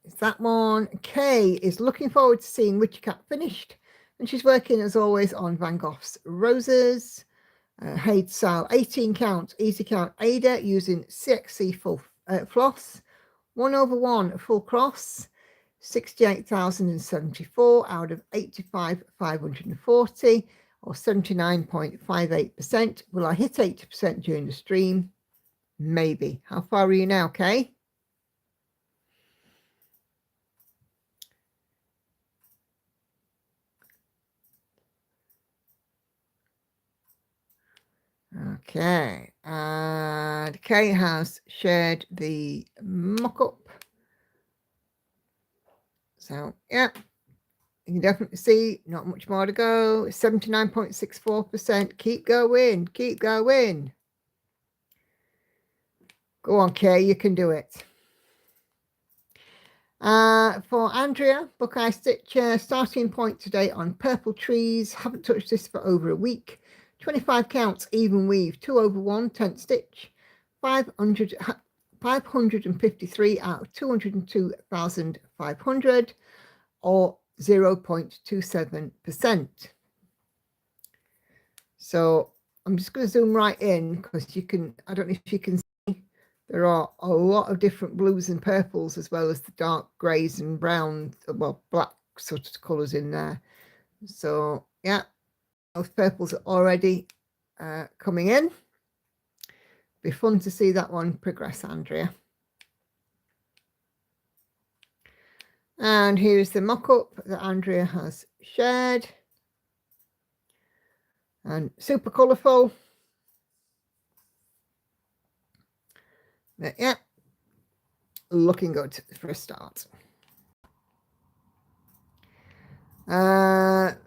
It's that one. Kay is looking forward to seeing Witchy Cat finished. And she's working, as always, on Van Gogh's Roses. Haid Sal, 18 count, easy count Ada using CXC full floss. 1/1 full cross. 68,074 out of 85,540, or 79.58%. Will I hit 80% during the stream? Maybe. How far are you now, Kay? Okay, and Kay has shared the mock-up. So, yeah, you can definitely see not much more to go. 79.64%. Keep going. Keep going. Go on, Kay. You can do it. For Andrea, Buckeye Stitch, starting point today on Purple Trees. Haven't touched this for over a week. 25 counts, even weave, 2/1, 10th stitch. 553 out of 202,500, or 0.27%. So I'm just going to zoom right in because you can, I don't know if you can see, there are a lot of different blues and purples as well as the dark greys and brown, well, black sort of colours in there. So yeah, those purples are already coming in. Be fun to see that one progress, Andrea. And here's the mock-up that Andrea has shared. And super colourful. But yeah, looking good for a start.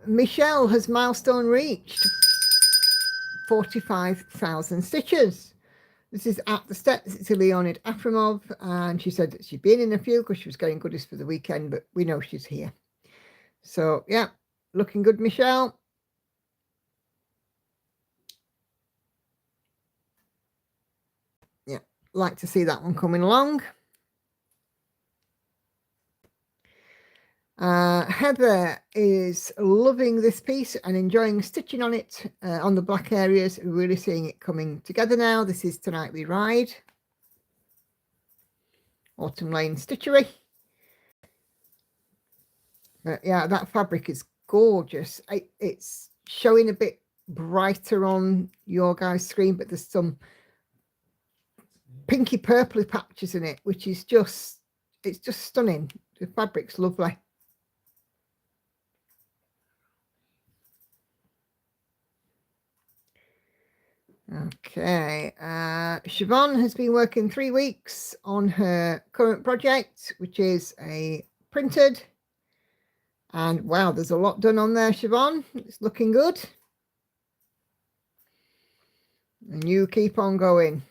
Michelle has milestone reached 45,000 stitches. This is at the steps. It's a Leonid Afrimov, and she said that she'd been in a few because she was getting goodies for the weekend, but we know she's here. So yeah, looking good, Michelle. Yeah, like to see that one coming along. Heather is loving this piece and enjoying stitching on it on the black areas, really seeing it coming together now. This is Tonight We Ride, Autumn Lane Stitchery. But yeah, that fabric is gorgeous. It's showing a bit brighter on your guys' screen, but there's some pinky purpley patches in it, which is just, it's just stunning. The fabric's lovely. Okay, Siobhan has been working 3 weeks on her current project, which is a printed, and wow, there's a lot done on there, Siobhan. It's looking good, and you keep on going.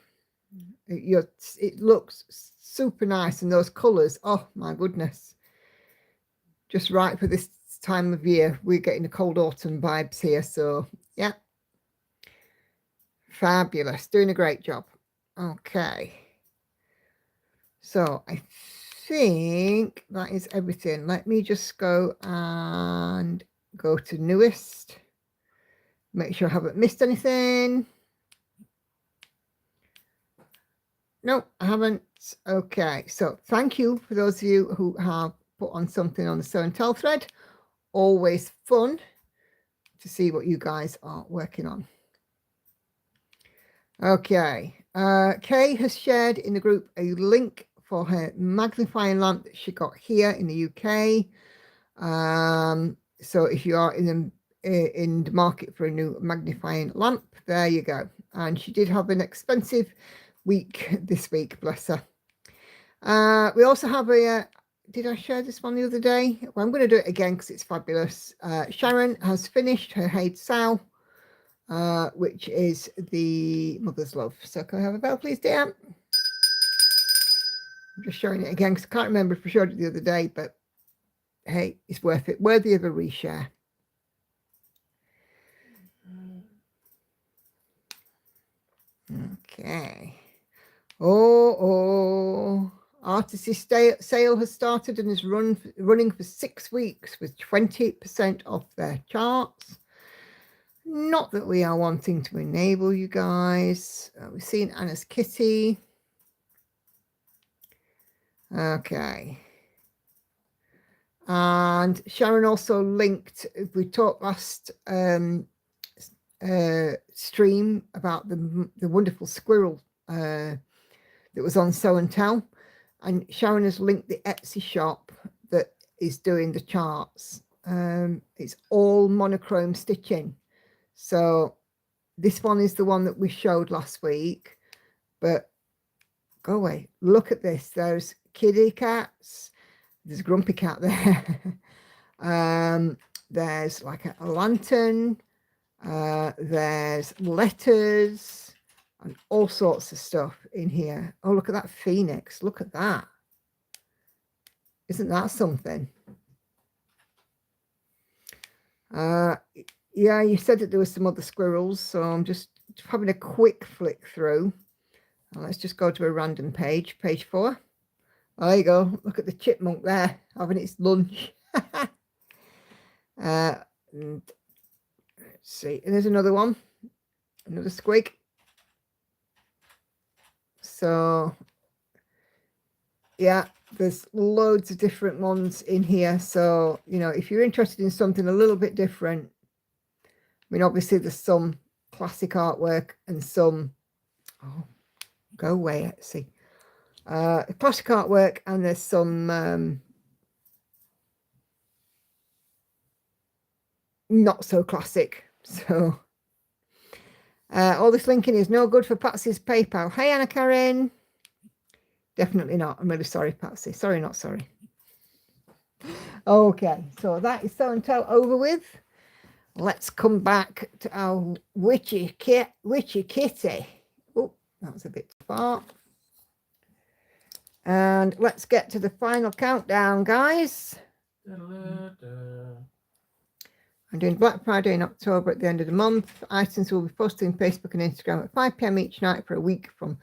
It looks super nice, and those colors, oh my goodness, just right for this time of year. We're getting the cold autumn vibes here, so yeah, fabulous, doing a great job. Okay, so I think that is everything. Let me just go and go to newest, make sure I haven't missed anything. No, I haven't. Okay, so thank you for those of you who have put on something on the Sew and Tell thread. Always fun to see what you guys are working on. Okay, Kay has shared in the group a link for her magnifying lamp that she got here in the UK. So if you are in the market for a new magnifying lamp, there you go. And she did have an expensive week this week, bless her. We also have a did I share this one the other day? Well, I'm going to do it again because it's fabulous. Sharon has finished her Haid Sow, which is the Mother's Love. So can I have a bell, please, dear? I'm just showing it again because I can't remember if I showed it the other day, but hey, it's worth it. Worthy of a reshare. Okay. Artist's sale has started and is running for 6 weeks with 20% off their charts. Not that we are wanting to enable you guys. We've seen Anna's Kitty. Okay. And Sharon also linked, we talked last stream about the wonderful squirrel that was on Sew and Tell, and Sharon has linked the Etsy shop that is doing the charts. It's all monochrome stitching, so this one is the one that we showed last week, but go away, look at this. There's kitty cats, there's a grumpy cat there. There's like a lantern, there's letters and all sorts of stuff in here. Oh, look at that phoenix. Look at that. Isn't that something? Yeah, you said that there were some other squirrels, so I'm just having a quick flick through. And let's just go to a random page, page 4. There you go. Look at the chipmunk there having its lunch. And let's see. And there's another one, another squig. So yeah, there's loads of different ones in here. So, you know, if you're interested in something a little bit different, I mean, obviously there's some classic artwork and some, oh, go away, let's see. Classic artwork, and there's some not so classic. So all this linking is no good for Patsy's PayPal. Hey, Anna Karen. Definitely not. I'm really sorry, Patsy. Sorry, not sorry. Okay, so that is Sew and Tell over with. Let's come back to our Witchy Kitty. Oh, that's a bit far. And let's get to the final countdown, guys. Da-da-da-da. I'm doing Black Friday in October at the end of the month. Items will be posted on Facebook and Instagram at 5 p.m. each night for a week from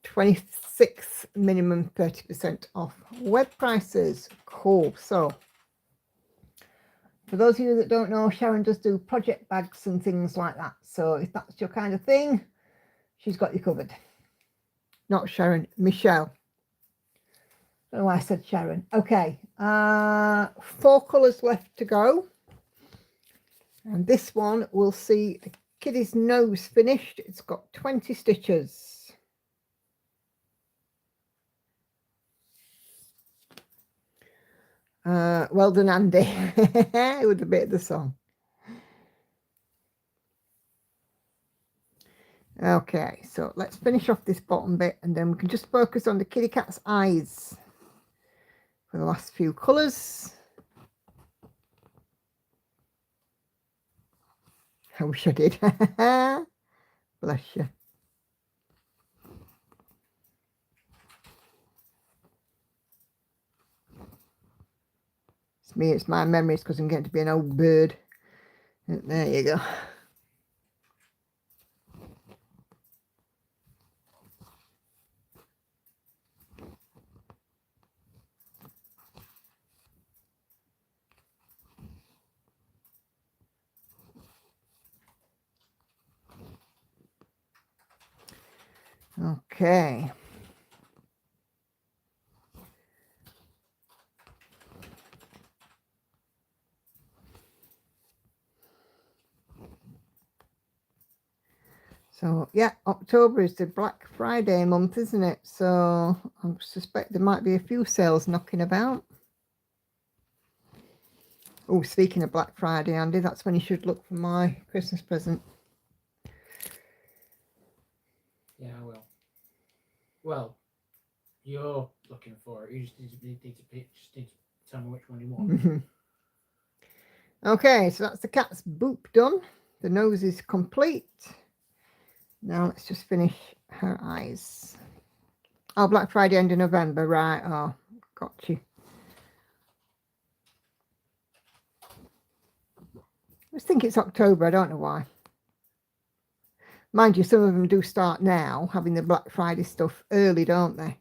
26 minimum 30% off web prices. Cool. So for those of you that don't know, Sharon does do project bags and things like that. So if that's your kind of thing, she's got you covered. Not Sharon, Michelle. I don't know why I said Sharon. Okay, 4 colours left to go. And this one will see the kiddie's nose finished. It's got 20 stitches. Well done, Andy, with a bit of the song. Okay, so let's finish off this bottom bit and then we can just focus on the kitty cat's eyes for the last few colours. I wish I did. Bless you. It's me, it's my memories because I'm getting to be an old bird. There you go. Okay. So yeah, October is the Black Friday month, isn't it? So I suspect there might be a few sales knocking about. Oh, speaking of Black Friday, Andy, that's when you should look for my Christmas present. Yeah, I will. Well, you're looking for it. You just need to pick. Just need to tell me which one you want. Okay, so that's the cat's boop done. The nose is complete. Now let's just finish her eyes. Oh, Black Friday end of November, right? Oh, got you. I just think it's October. I don't know why. Mind you, some of them do start now, having the Black Friday stuff early, don't they?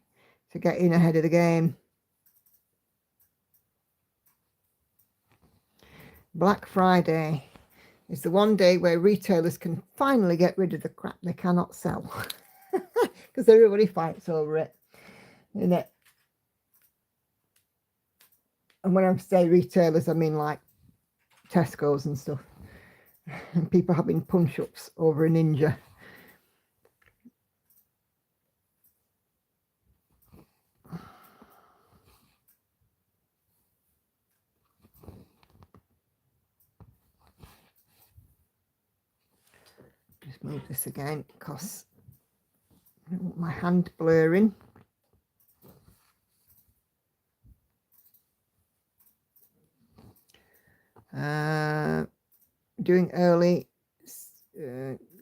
To get in ahead of the game. Black Friday is the one day where retailers can finally get rid of the crap they cannot sell. Because everybody fights over it, isn't it? And when I say retailers, I mean like Tesco's and stuff. And people having punch-ups over a ninja. Just move this again because I don't want my hand blurring. Doing early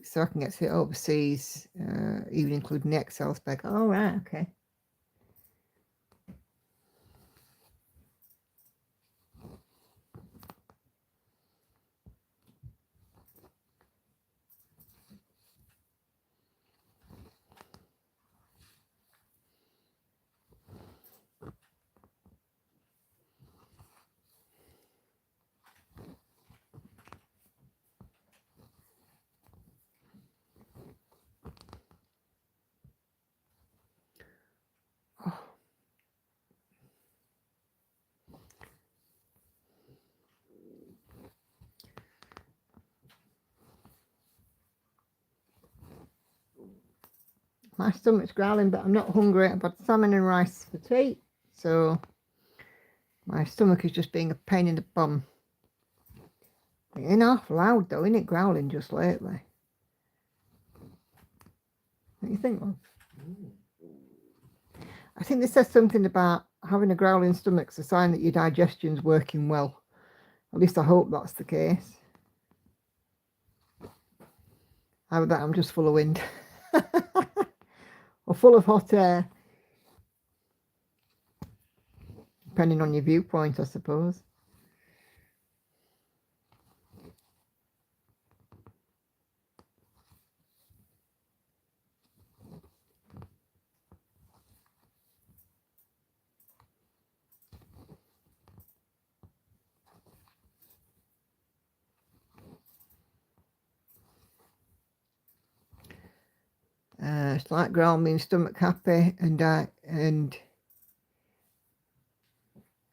so I can get to it overseas, even including the Excel spec. Oh, right, okay. My stomach's growling, but I'm not hungry. I've had salmon and rice for tea, so my stomach is just being a pain in the bum. It ain't half loud though, isn't it, growling just lately? What do you think, love? I think this says something about having a growling stomach's a sign that your digestion's working well. At least I hope that's the case. Either that, I'm just full of wind. or full of hot air. Depending on your viewpoint, I suppose. Slight growl means stomach happy, and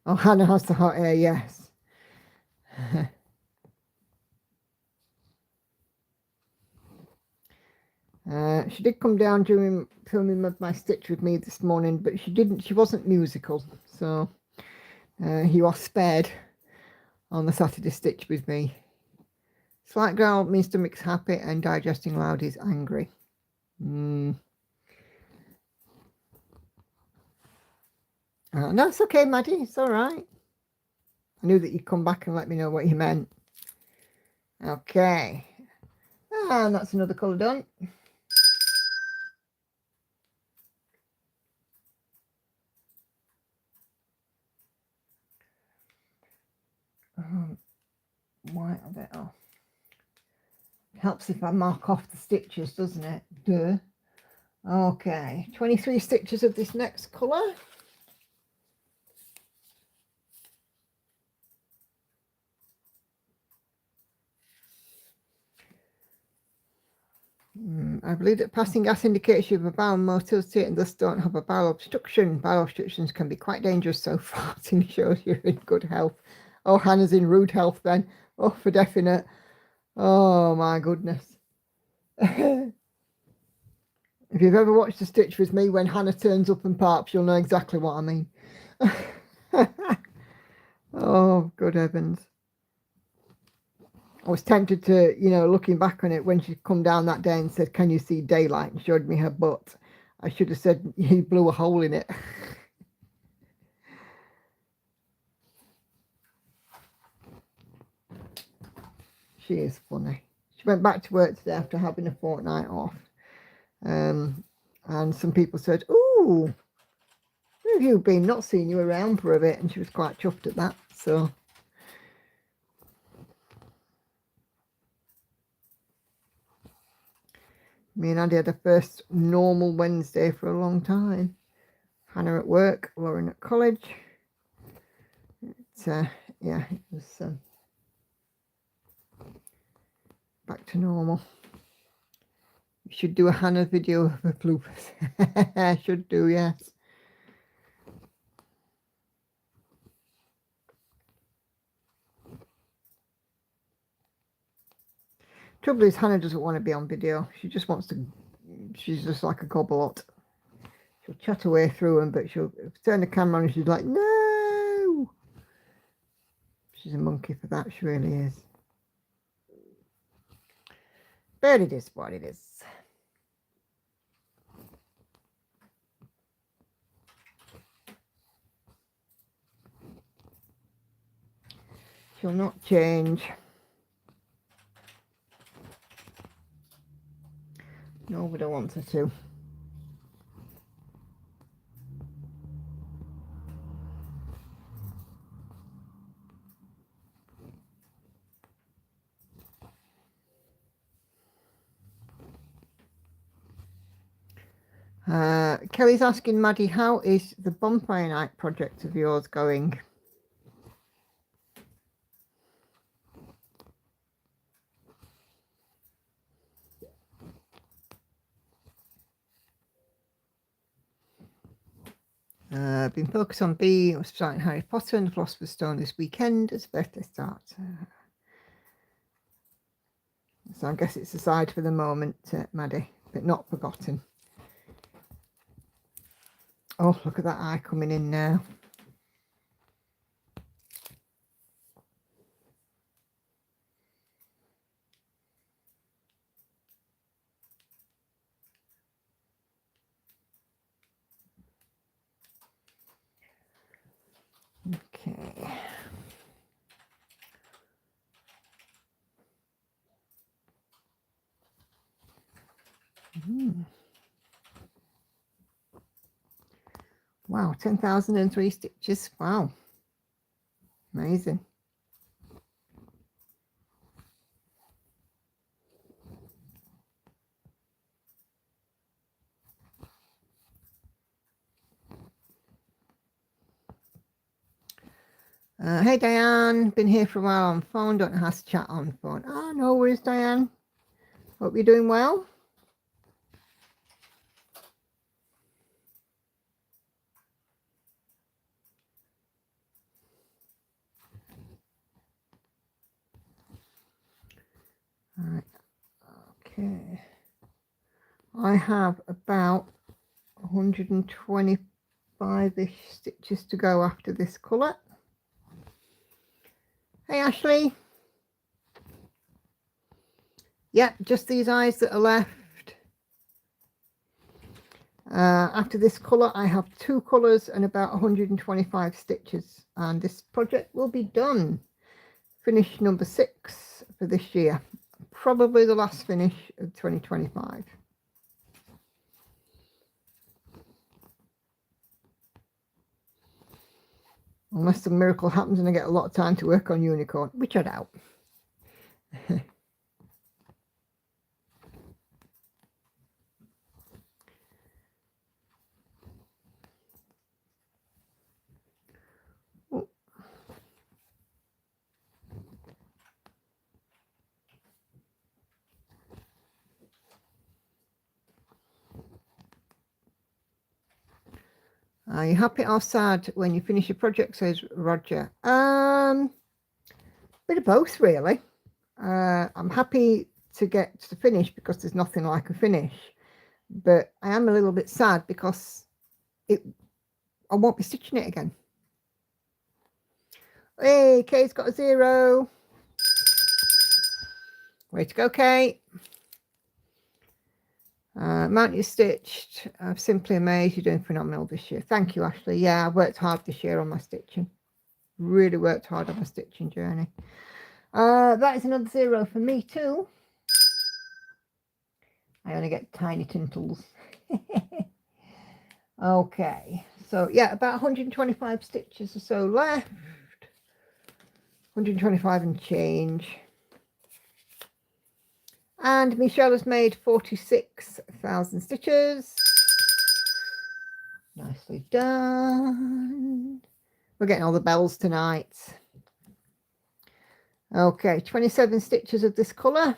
oh, Hannah has the hot air, yes. She did come down during filming of my stitch with me this morning, but she wasn't musical, so you are spared on the Saturday stitch with me. Slight growl means stomach's happy, and digesting loud is angry. No, it's okay, Maddie. It's all right. I knew that you'd come back and let me know what you meant. Okay. And that's another colour done. White of it off. Helps if I mark off the stitches, doesn't it? Duh. Okay. 23 stitches of this next colour. I believe that passing gas indicates you have a bowel motility and thus don't have a bowel obstruction. Bowel obstructions can be quite dangerous, so farting shows you're in good health. Oh, Hannah's in rude health then. Oh, for definite. Oh, my goodness. If you've ever watched a stitch with me when Hannah turns up and parps, you'll know exactly what I mean. Oh, good heavens. I was tempted to, looking back on it, when she come down that day and said, "Can you see daylight?" and showed me her butt, I should have said, "He blew a hole in it." She is funny. She went back to work today after having a fortnight off. And some people said, "Ooh, where have you been? Not seen you around for a bit." And she was quite chuffed at that. So me and Andy had a first normal Wednesday for a long time. Hannah at work, Lauren at college. Yeah, it was back to normal. You should do a Hannah video of her bloopers. Should do, yes. Trouble is, Hannah doesn't want to be on video. She just wants to. She's just like a gobblot. She'll chat her way through them, but she'll turn the camera on and she's like, "No." She's a monkey for that. She really is. But it is what it is. She'll not change. Nobody wants her to. Kelly's asking Maddie, how is the bonfire night project of yours going? Been focused on B. I was starting Harry Potter and the Philosopher's Stone this weekend as birthday starts. So I guess it's aside for the moment, Maddie, but not forgotten. Oh, look at that eye coming in now. Okay. Wow, 10,003 stitches. Wow. Amazing. Hey Diane, been here for a while on phone, don't know how to chat on phone. Ah, no worries, Diane. Hope you're doing well. All right, okay. I have about 125-ish stitches to go after this colour. Hey Ashley. Yep, just these eyes that are left. After this colour, I have 2 colours and about 125 stitches, and this project will be done. Finish number 6 for this year. Probably the last finish of 2025. Unless some miracle happens and I get a lot of time to work on Unicorn, which I doubt. Are you happy or sad when you finish your project, says Roger? Bit of both, really. I'm happy to get to the finish because there's nothing like a finish. But I am a little bit sad because I won't be stitching it again. Hey, Kay's got a 0. Way to go, Kay. Mount, you stitched. I'm simply amazed. You're doing phenomenal this year. Thank you, Ashley. Yeah, I worked hard this year on my stitching. Really worked hard on my stitching journey. That is another 0 for me too. I only get tiny tintles. Okay, so yeah, about 125 stitches or so left. 125 and change. And Michelle has made 46,000 stitches. Nicely done. We're getting all the bells tonight. Okay, 27 stitches of this colour.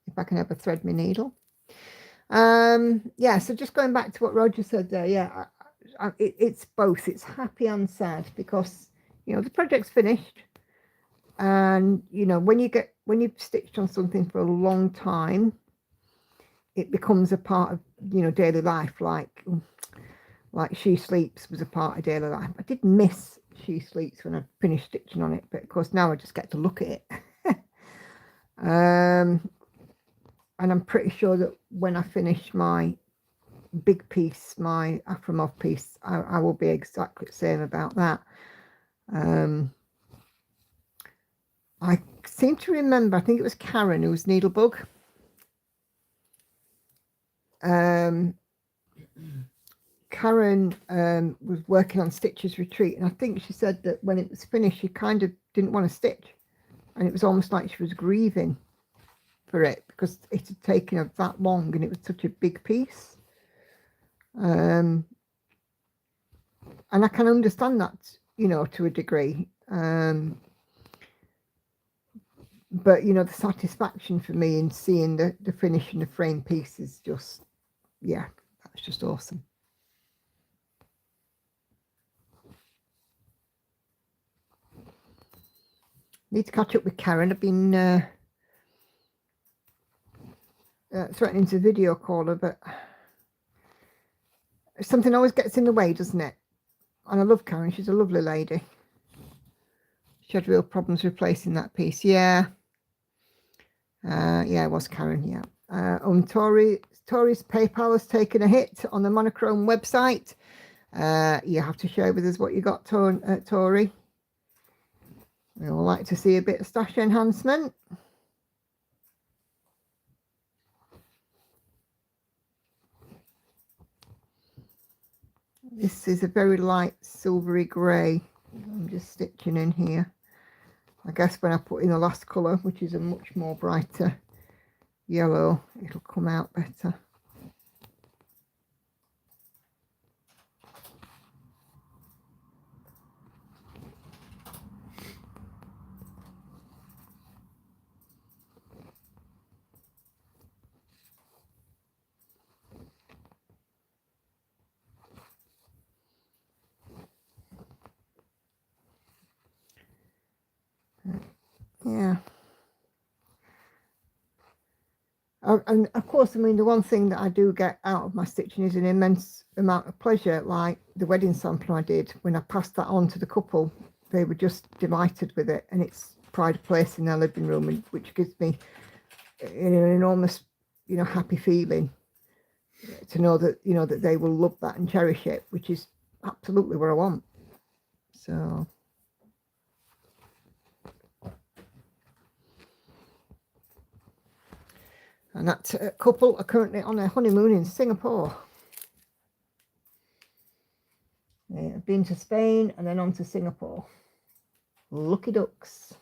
If I can ever thread my needle. Yeah, so just going back to what Roger said there, yeah, it's both. It's happy and sad because, you know, the project's finished. And, you know, when you've stitched on something for a long time, it becomes a part of, you know, daily life. Like She Sleeps was a part of daily life. I did miss She Sleeps when I finished stitching on it, but of course now I just get to look at it. And I'm pretty sure that when I finish my big piece, my Afromov piece, I will be exactly the same about that. I seem to remember, I think it was Karen who was Needlebug. Karen was working on Stitcher's Retreat, and I think she said that when it was finished, she kind of didn't want to stitch, and it was almost like she was grieving for it because it had taken her that long and it was such a big piece. And I can understand that, you know, to a degree. But, you know, the satisfaction for me in seeing the finish and the frame piece is just, yeah, that's just awesome. Need to catch up with Karen. I've been threatening to video call her, but something always gets in the way, doesn't it? And I love Karen. She's a lovely lady. She had real problems replacing that piece. Yeah. Yeah, it was Karen. Yeah. Tori's PayPal has taken a hit on the monochrome website. You have to share with us what you got, Tori. We all like to see a bit of stash enhancement. This is a very light silvery grey. I'm just stitching in here. I guess when I put in the last colour, which is a much more brighter yellow, it'll come out better. Yeah. And of course, I mean, the one thing that I do get out of my stitching is an immense amount of pleasure. Like the wedding sample I did, when I passed that on to the couple, they were just delighted with it, and it's pride of place in their living room, and which gives me an enormous, happy feeling to know that that they will love that and cherish it, which is absolutely what I want. So. And that couple are currently on their honeymoon in Singapore. They've been to Spain and then on to Singapore. Lucky ducks.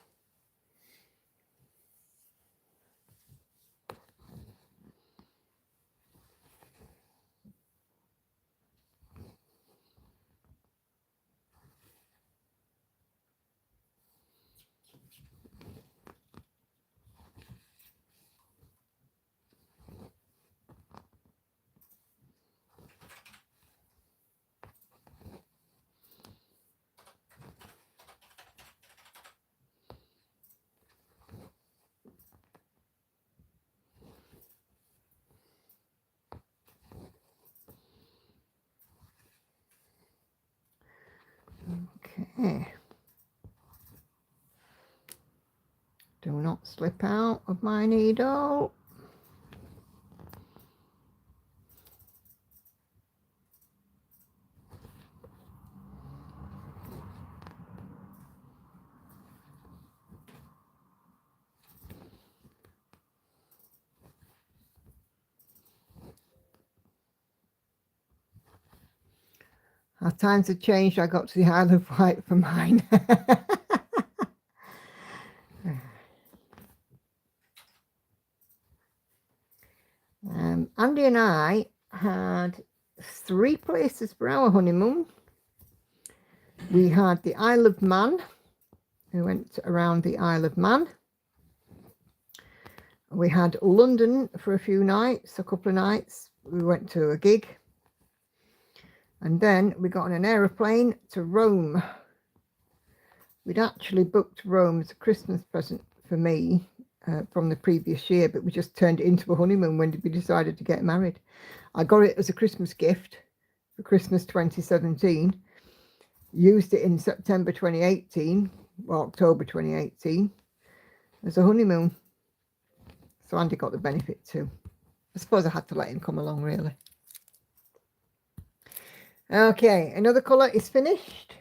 Okay. Do not slip out of my needle. Our times have changed. I got to the Isle of Wight for mine. Andy and I had 3 places for our honeymoon. We had the Isle of Man. We went around the Isle of Man. We had London for a few nights, a couple of nights. We went to a gig. And then we got on an aeroplane to Rome. We'd actually booked Rome as a Christmas present for me from the previous year, but we just turned it into a honeymoon when we decided to get married. I got it as a Christmas gift for Christmas 2017, used it in September 2018, or October 2018, as a honeymoon. So Andy got the benefit too. I suppose I had to let him come along, really. Okay, another colour is finished.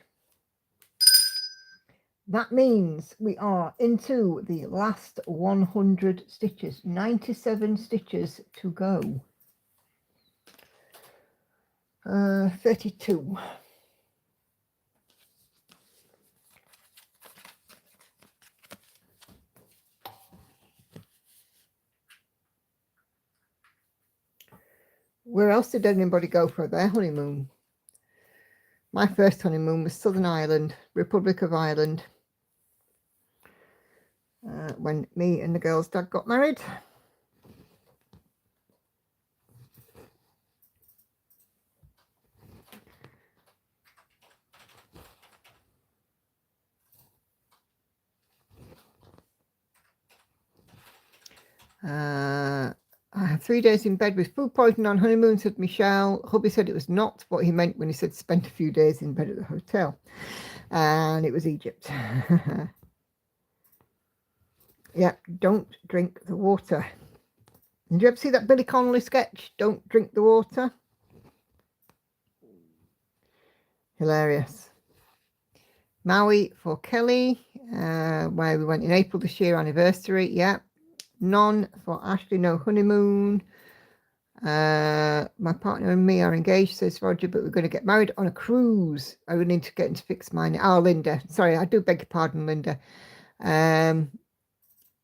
That means we are into the last 100 stitches, 97 stitches to go. 32. Where else did anybody go for their honeymoon? My first honeymoon was Southern Ireland, Republic of Ireland, when me and the girl's dad got married. I had 3 days in bed with food poisoning on honeymoon, said Michelle. Hubby said it was not what he meant when he said spent a few days in bed at the hotel. And it was Egypt. Yeah, don't drink the water. Did you ever see that Billy Connolly sketch, Don't Drink the Water? Hilarious. Maui for Kelly, where we went in April this year, anniversary. Yeah. None for Ashley, no honeymoon. My partner and me are engaged, says Roger, but we're going to get married on a cruise. I would need to get him to fix mine. Oh, Linda. Sorry, I do beg your pardon, Linda. Going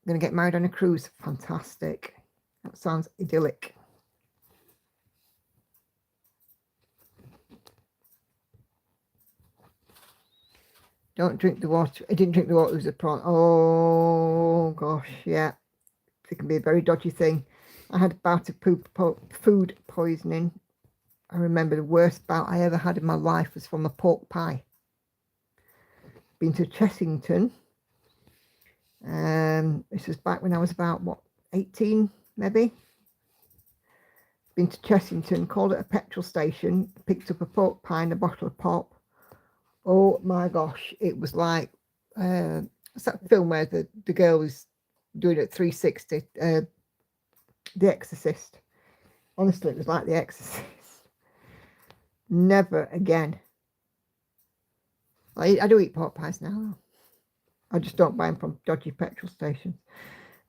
to get married on a cruise. Fantastic. That sounds idyllic. Don't drink the water. I didn't drink the water. It was a prawn. Oh, gosh. Yeah. It can be a very dodgy thing. I had a bout of food poisoning. I remember the worst bout I ever had in my life was from a pork pie. Been to Chessington. This was back when I was about, 18 maybe. Been to Chessington, called at a petrol station, picked up a pork pie and a bottle of pop. Oh my gosh, it was like, what's that film where the girl was doing it 360? The Exorcist. Honestly, it was like The Exorcist. Never again. I do eat pork pies now. I just don't buy them from dodgy petrol stations.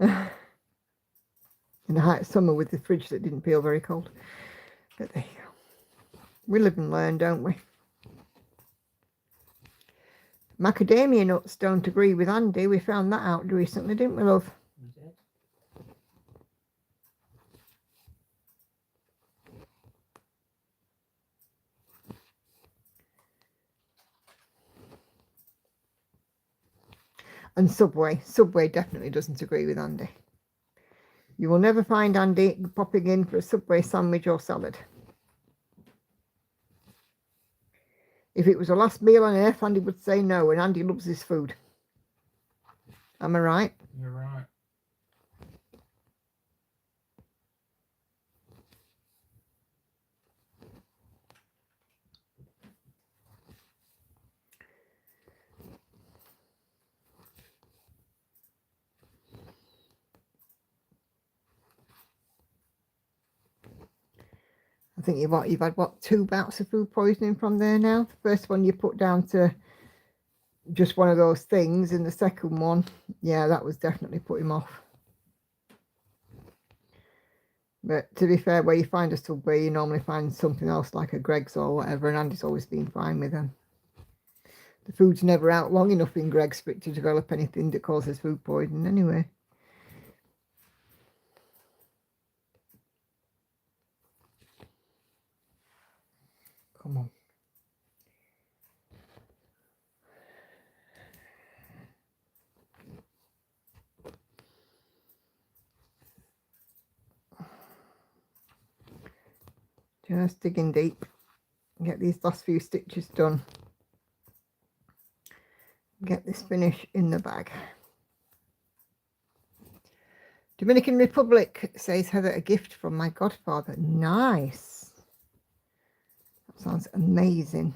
In the height of summer with the fridge that didn't feel very cold. But there you go. We live and learn, don't we? Macadamia nuts don't agree with Andy. We found that out recently, didn't we, love? We did. And Subway definitely doesn't agree with Andy. You will never find Andy popping in for a Subway sandwich or salad. If it was the last meal on earth, Andy would say no, and Andy loves his food. Am I right? You're right. I think you've had what, 2 bouts of food poisoning from there now. The first one you put down to just one of those things, and the second one, yeah, that was definitely put him off. But to be fair, where you find a Subway, you normally find something else like a Greg's or whatever, and Andy's always been fine with them. The food's never out long enough in Greg's for it to develop anything that causes food poisoning anyway. Come on. Just digging deep. Get these last few stitches done. Get this finish in the bag. Dominican Republic, says Heather, a gift from my godfather. Nice. That sounds amazing.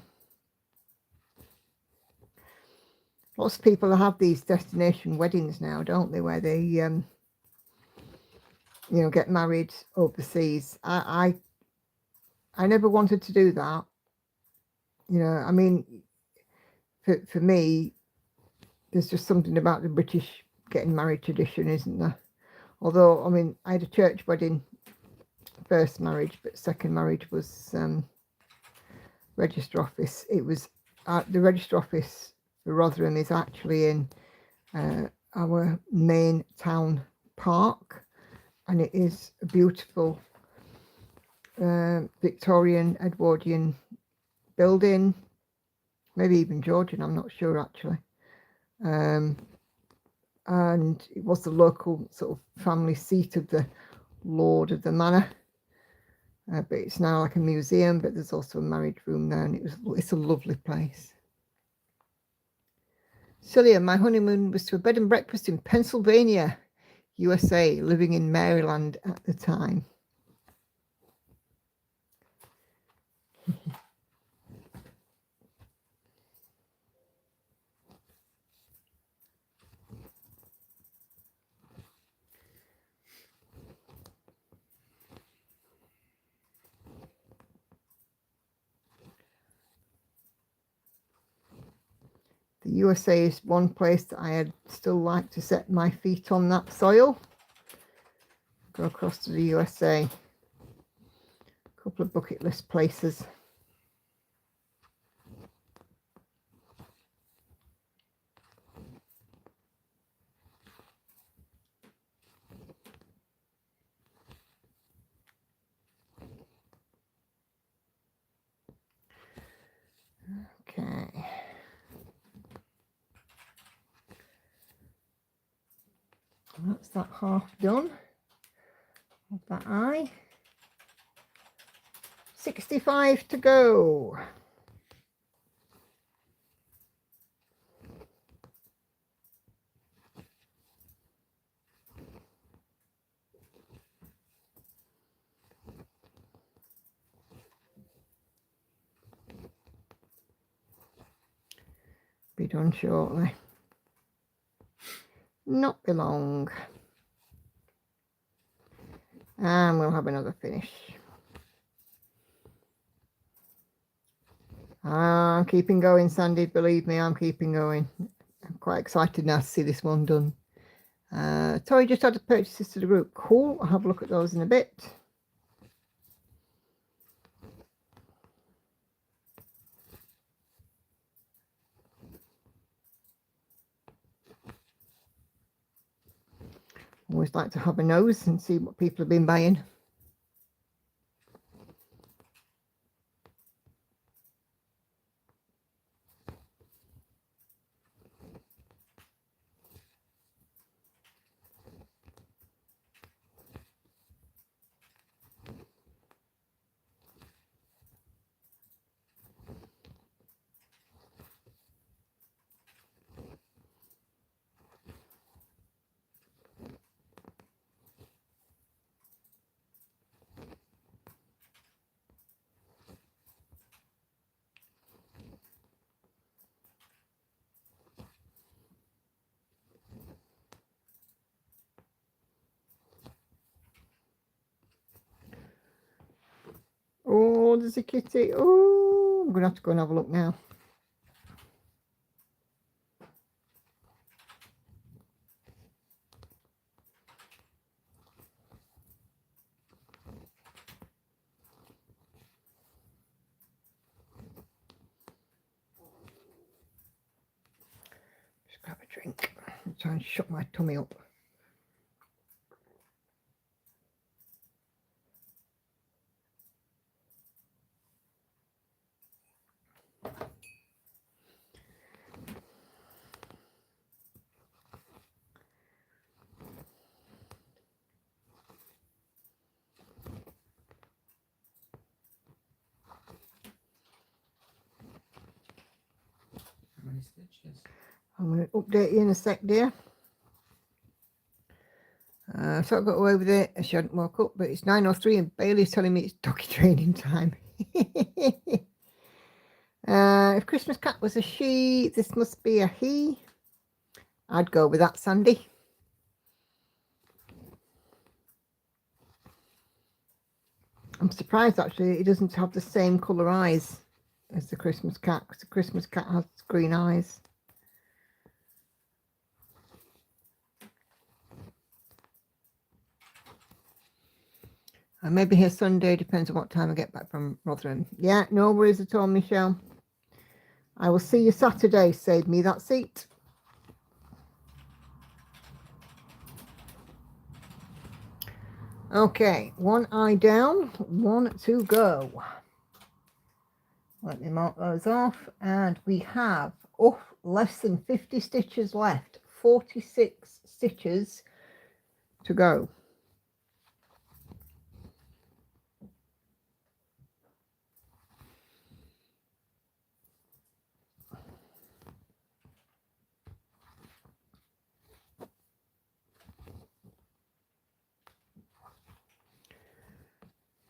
Lots of people have these destination weddings now, don't they, where they get married overseas. I never wanted to do that. I mean, for me, there's just something about the British getting married tradition, isn't there? Although, I mean, I had a church wedding, first marriage, but second marriage was register office. It was the register office for Rotherham is actually in our main town park, and it is a beautiful Victorian Edwardian building, maybe even Georgian, I'm not sure actually. And it was the local sort of family seat of the lord of the manor, but it's now like a museum, but there's also a married room there, and it's a lovely place. Celia, my honeymoon was to a bed and breakfast in Pennsylvania, USA, living in Maryland at the time. The USA is one place that I'd still like to set my feet on that soil. Go across to the USA. couple of bucket list places. Okay. That's that half done of that eye. 65 to go. Be done shortly. Not be long. And we'll have another finish. I'm keeping going, Sandy. Believe me, I'm keeping going. I'm quite excited now to see this one done. Tori just had to purchase this to the group. Cool. I'll have a look at those in a bit. Always like to have a nose and see what people have been buying. Oh, there's a kitty. Oh, I'm going to have to go and have a look now. Just grab a drink. I'm trying to shut my tummy up. How many stitches? I'm going to update you in a sec, dear. So I got away with it. She hadn't woke up, but it's 9:03 and Bailey's telling me it's doggy training time. If Christmas Cat was a she, this must be a he. I'd go with that, Sandy. I'm surprised actually it doesn't have the same colour eyes as the Christmas Cat, because the Christmas Cat has green eyes. I may be here Sunday, depends on what time I get back from Rotherham. Yeah, no worries at all, Michelle. I will see you Saturday. Save me that seat. Okay, one eye down, one to go. Let me mark those off. And we have less than 50 stitches left. 46 stitches to go.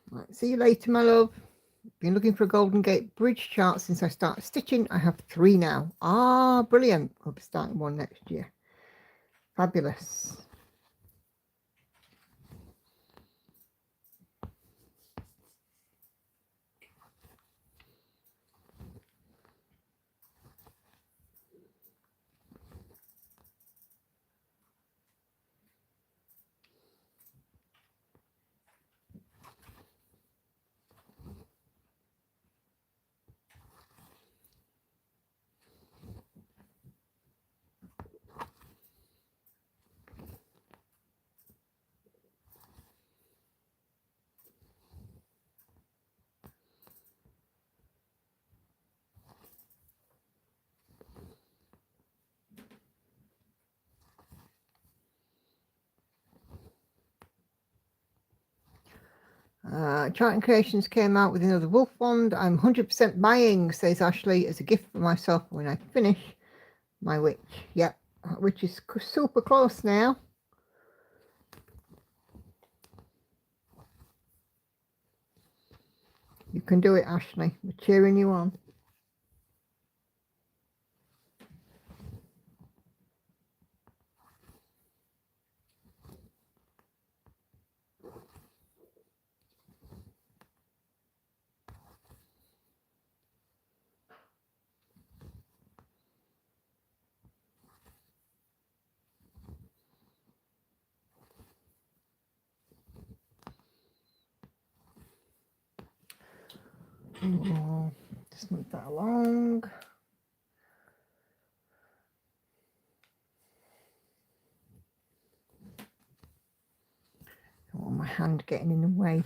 Right, see you later, my love. Been looking for a Golden Gate Bridge chart since I started stitching. I have 3 now. Ah, brilliant. I'll be starting one next year. Fabulous. Charting Creations came out with another wolf wand. I'm 100% buying, says Ashley, as a gift for myself when I finish my witch. Yep, which is super close now. You can do it, Ashley. We're cheering you on. Oh, just move that along. Oh, my hand getting in the way.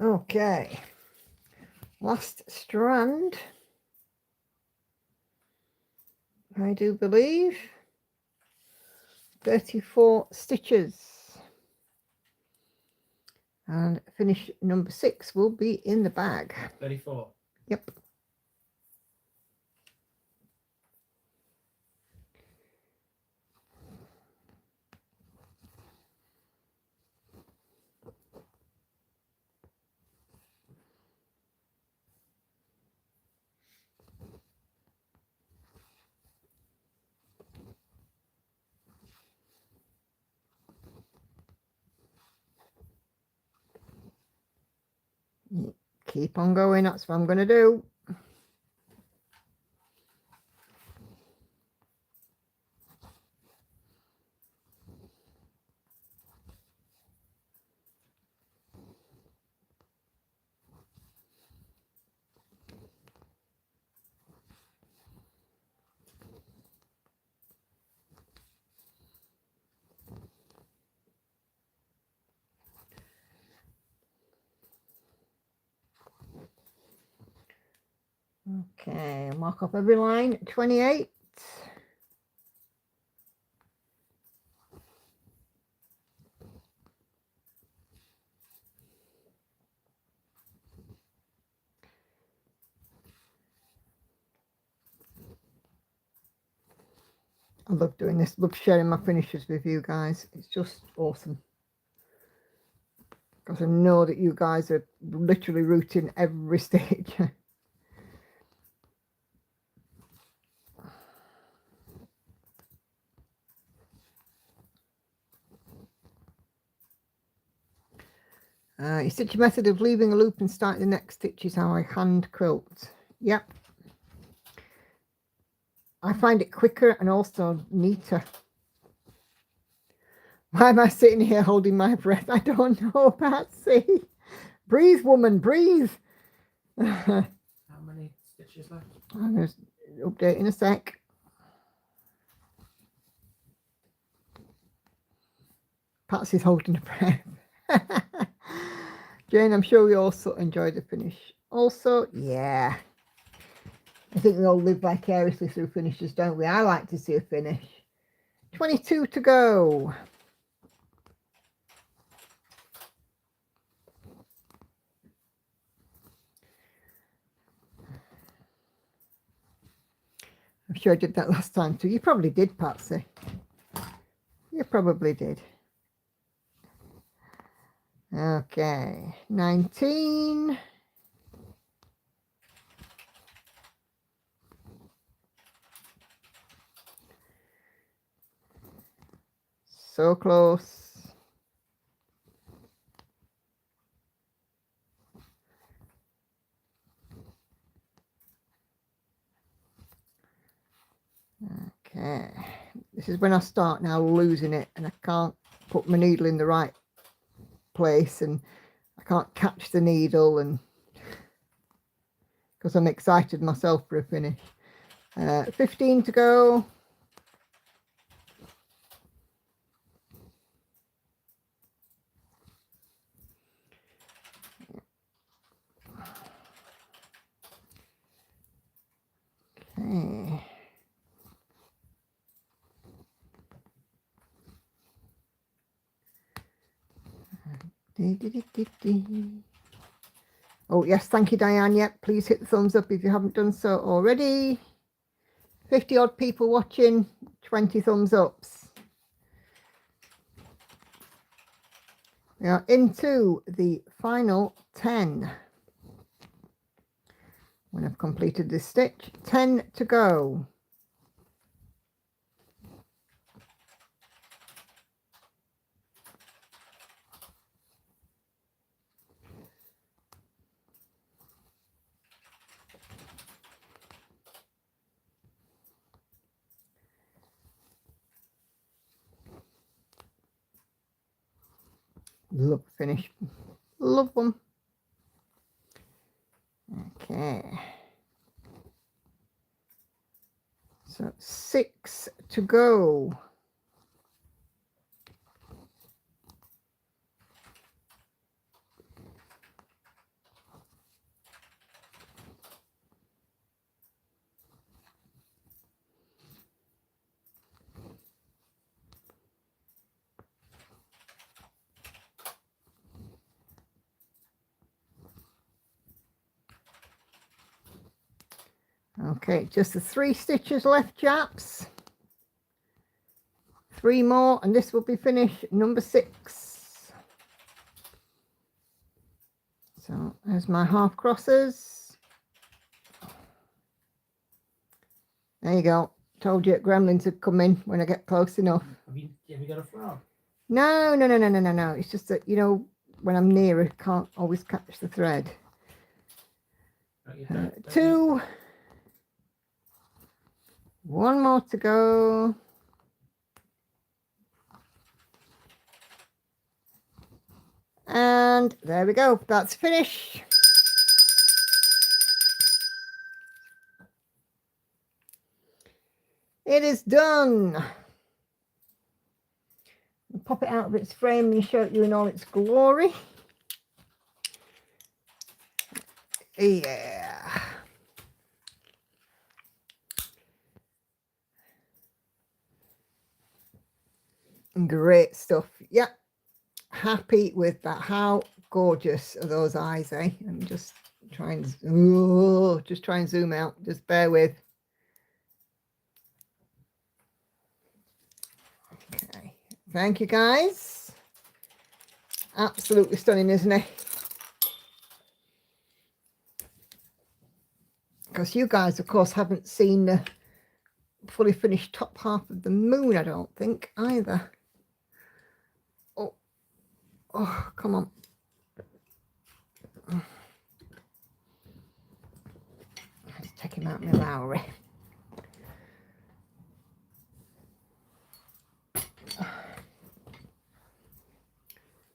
Okay, last strand, I do believe, 34 stitches, and finish number 6 will be in the bag. 34. Yep. Keep on going, that's what I'm going to do. Okay, mark off every line, 28. I love doing this, love sharing my finishes with you guys. It's just awesome. Because I know that you guys are literally rooting every stage. Your stitching method of leaving a loop and starting the next stitch is how I hand quilt. Yep. I find it quicker and also neater. Why am I sitting here holding my breath? I don't know, Patsy. Breathe, woman, breathe. How many stitches left? I'm going to update in a sec. Patsy's holding a breath. Jane, I'm sure we also enjoyed the finish. Also, yeah. I think we all live vicariously through finishes, don't we? I like to see a finish. 22 to go. I'm sure I did that last time too. You probably did, Patsy. You probably did. Okay, 19. So close. Okay, this is when I start now losing it and I can't put my needle in the right place and I can't catch the needle, and because I'm excited myself for a finish. 15 to go. Okay. Oh yes, thank you, Diane. Yep, please hit the thumbs up if you haven't done so already. 50 odd people watching, 20 thumbs ups. We are into the final 10. When I've completed this stitch, 10 to go. Love finish. Love them. Okay. So 6 to go. Okay, just the 3 stitches left, chaps. 3 more and this will be finished, number 6. So there's my half crosses. There you go. Told you gremlins would come in when I get close enough. Have you got a frog? No. It's just that, you know, when I'm near, I can't always catch the thread. 2. 1 more to go. And there we go. That's finished. It is done. I'll pop it out of its frame and show it you in all its glory. Yeah. Great stuff. Yeah. Happy with that. How gorgeous are those eyes, eh? And just try and zoom out. Just bear with. Okay. Thank you, guys. Absolutely stunning, isn't it? Because you guys, of course, haven't seen the fully finished top half of the moon, I don't think, either. Oh, come on. I'm just taking out my Lowry.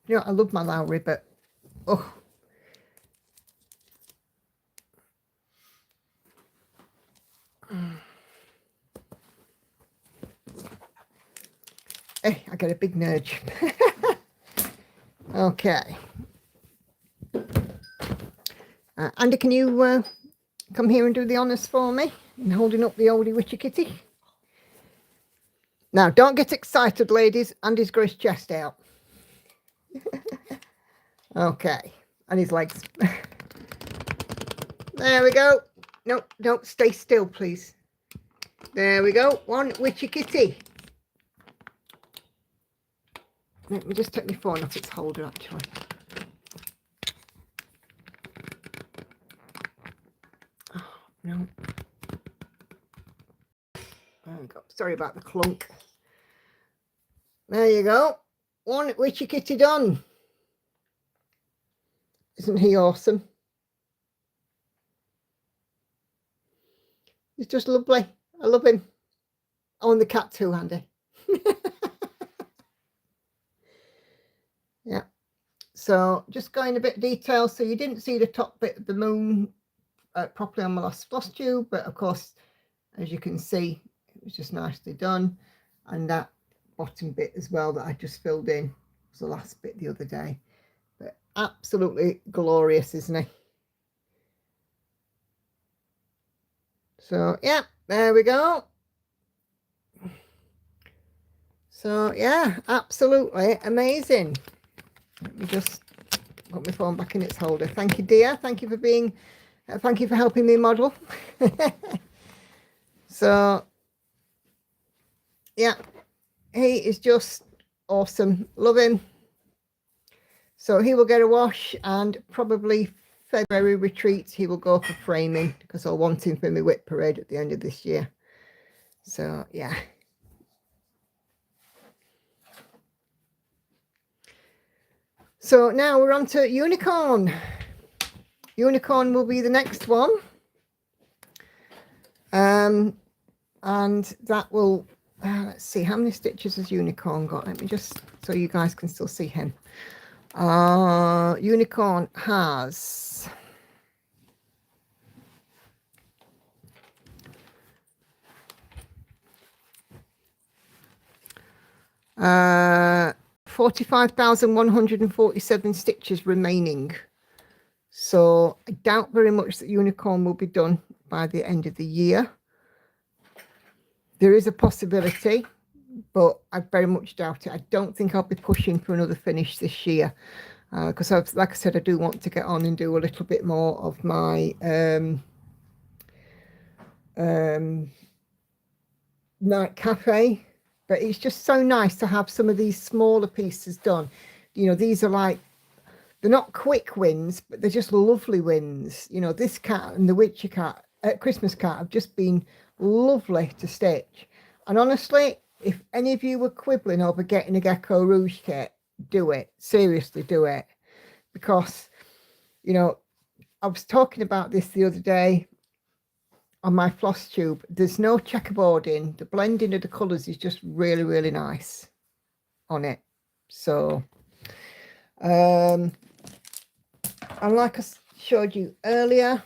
You know, I love my Lowry, but oh. Hey, I get a big nudge. Okay. Andy, can you come here and do the honours for me? And holding up the oldie witchy kitty. Now, don't get excited, ladies. Andy's got his chest out. Okay. And his legs. There we go. No, don't stay still, please. There we go. 1 witchy kitty. Let me just take my phone off its holder, actually. Oh, no. There we go. Sorry about the clunk. There you go. 1 witchy kitty done. Isn't he awesome? He's just lovely. I love him. Oh, and the cat too, Andy. Yeah. So just going a bit detail. So you didn't see the top bit of the moon properly on my last floss tube, but of course, as you can see, it was just nicely done. And that bottom bit as well that I just filled in was the last bit the other day. But absolutely glorious, isn't he? So yeah, there we go. So yeah, absolutely amazing. Let me just put my phone back in its holder. Thank you, dear. Thank you for being, thank you for helping me model. So yeah, he is just awesome. Love him. So he will get a wash, and probably February retreats he will go for framing, because I'll want him for my whip parade at the end of this year. So yeah. So now we're on to unicorn. Unicorn will be the next one. And that will, let's see, how many stitches has unicorn got? Let me just, so you guys can still see him. Unicorn has 45,147 stitches remaining. So I doubt very much that unicorn will be done by the end of the year. There is a possibility, but I very much doubt it. I don't think I'll be pushing for another finish this year, because like I said, I do want to get on and do a little bit more of my night cafe. But it's just so nice to have some of these smaller pieces done. You know, these are like, they're not quick wins, but they're just lovely wins. You know, this cat and the Witchy Cat, Christmas cat, have just been lovely to stitch. And honestly, if any of you were quibbling over getting a Gecko Rouge kit, do it. Seriously, do it. Because, you know, I was talking about this the other day on my floss tube. There's no checkerboarding. The blending of the colours is just really, really nice on it. So, and like I showed you earlier,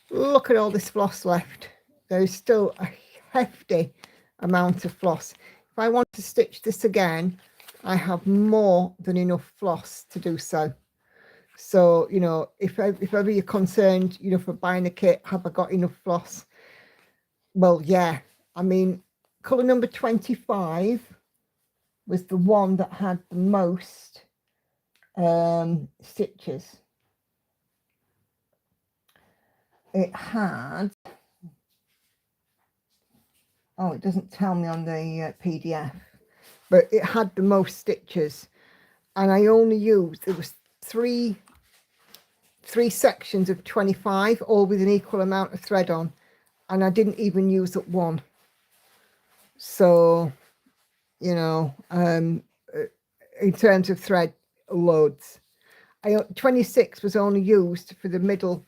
look at all this floss left. There's still a hefty amount of floss. If I want to stitch this again, I have more than enough floss to do so. So, you know, if ever you're concerned, you know, for buying a kit, have I got enough floss? Well, yeah. I mean, colour number 25 was the one that had the most stitches. It had, oh, it doesn't tell me on the PDF, but it had the most stitches, and I only used, it was three sections of 25, all with an equal amount of thread on, and I didn't even use up one. So, you know, in terms of thread, loads. 26 was only used for the middle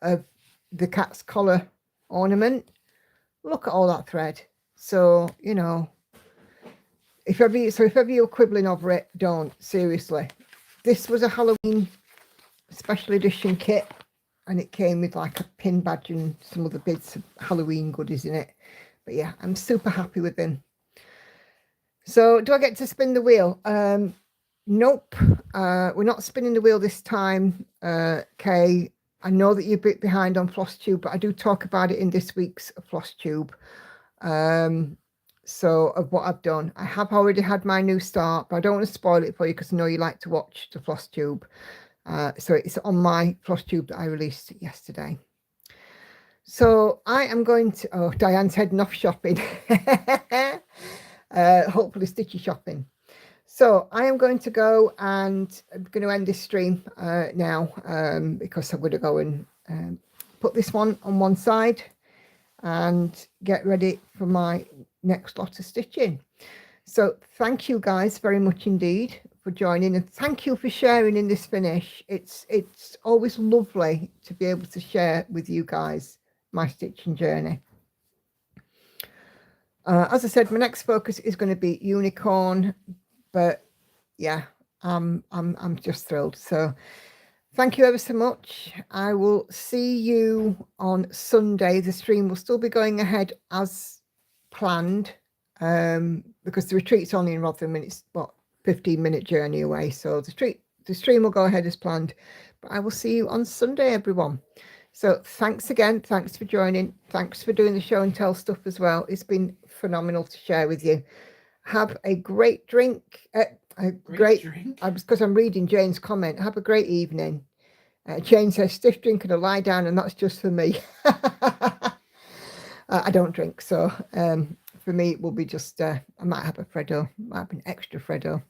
of the cat's collar ornament. Look at all that thread. So, you know, if ever you're quibbling over it, don't. Seriously. This was a Halloween special edition kit, and it came with like a pin badge and some other bits of Halloween goodies in it. But yeah, I'm super happy with them. So do I get to spin the wheel? Nope. We're not spinning the wheel this time, Kay. I know that you're a bit behind on floss tube, but I do talk about it in this week's floss tube. So of what I've done, I have already had my new start, but I don't want to spoil it for you because I know you like to watch the floss tube. So it's on my floss tube that I released yesterday. So I am going to, oh, Diane's heading off shopping. Hopefully stitchy shopping. So I am going to go, and I'm going to end this stream now, because I'm going to go and put this one on one side and get ready for my next lot of stitching. So thank you guys very much indeed for joining, and thank you for sharing in this finish. It's always lovely to be able to share with you guys my stitching journey. As I said, my next focus is going to be unicorn, but yeah, I'm just thrilled. So thank you ever so much. I will see you on Sunday. The stream will still be going ahead as planned, because the retreat's only in Rotherham and it's what 15-minute journey away. So the stream will go ahead as planned. But I will see you on Sunday, everyone. So thanks again. Thanks for joining. Thanks for doing the show and tell stuff as well. It's been phenomenal to share with you. Have a great drink. A great drink. Because I'm reading Jane's comment. Have a great evening. Jane says stiff drink and a lie down, and that's just for me. I don't drink, so for me it will be just I might have a Freddo, might have an extra Freddo.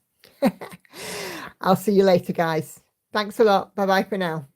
I'll see you later, guys. Thanks a lot. Bye bye for now.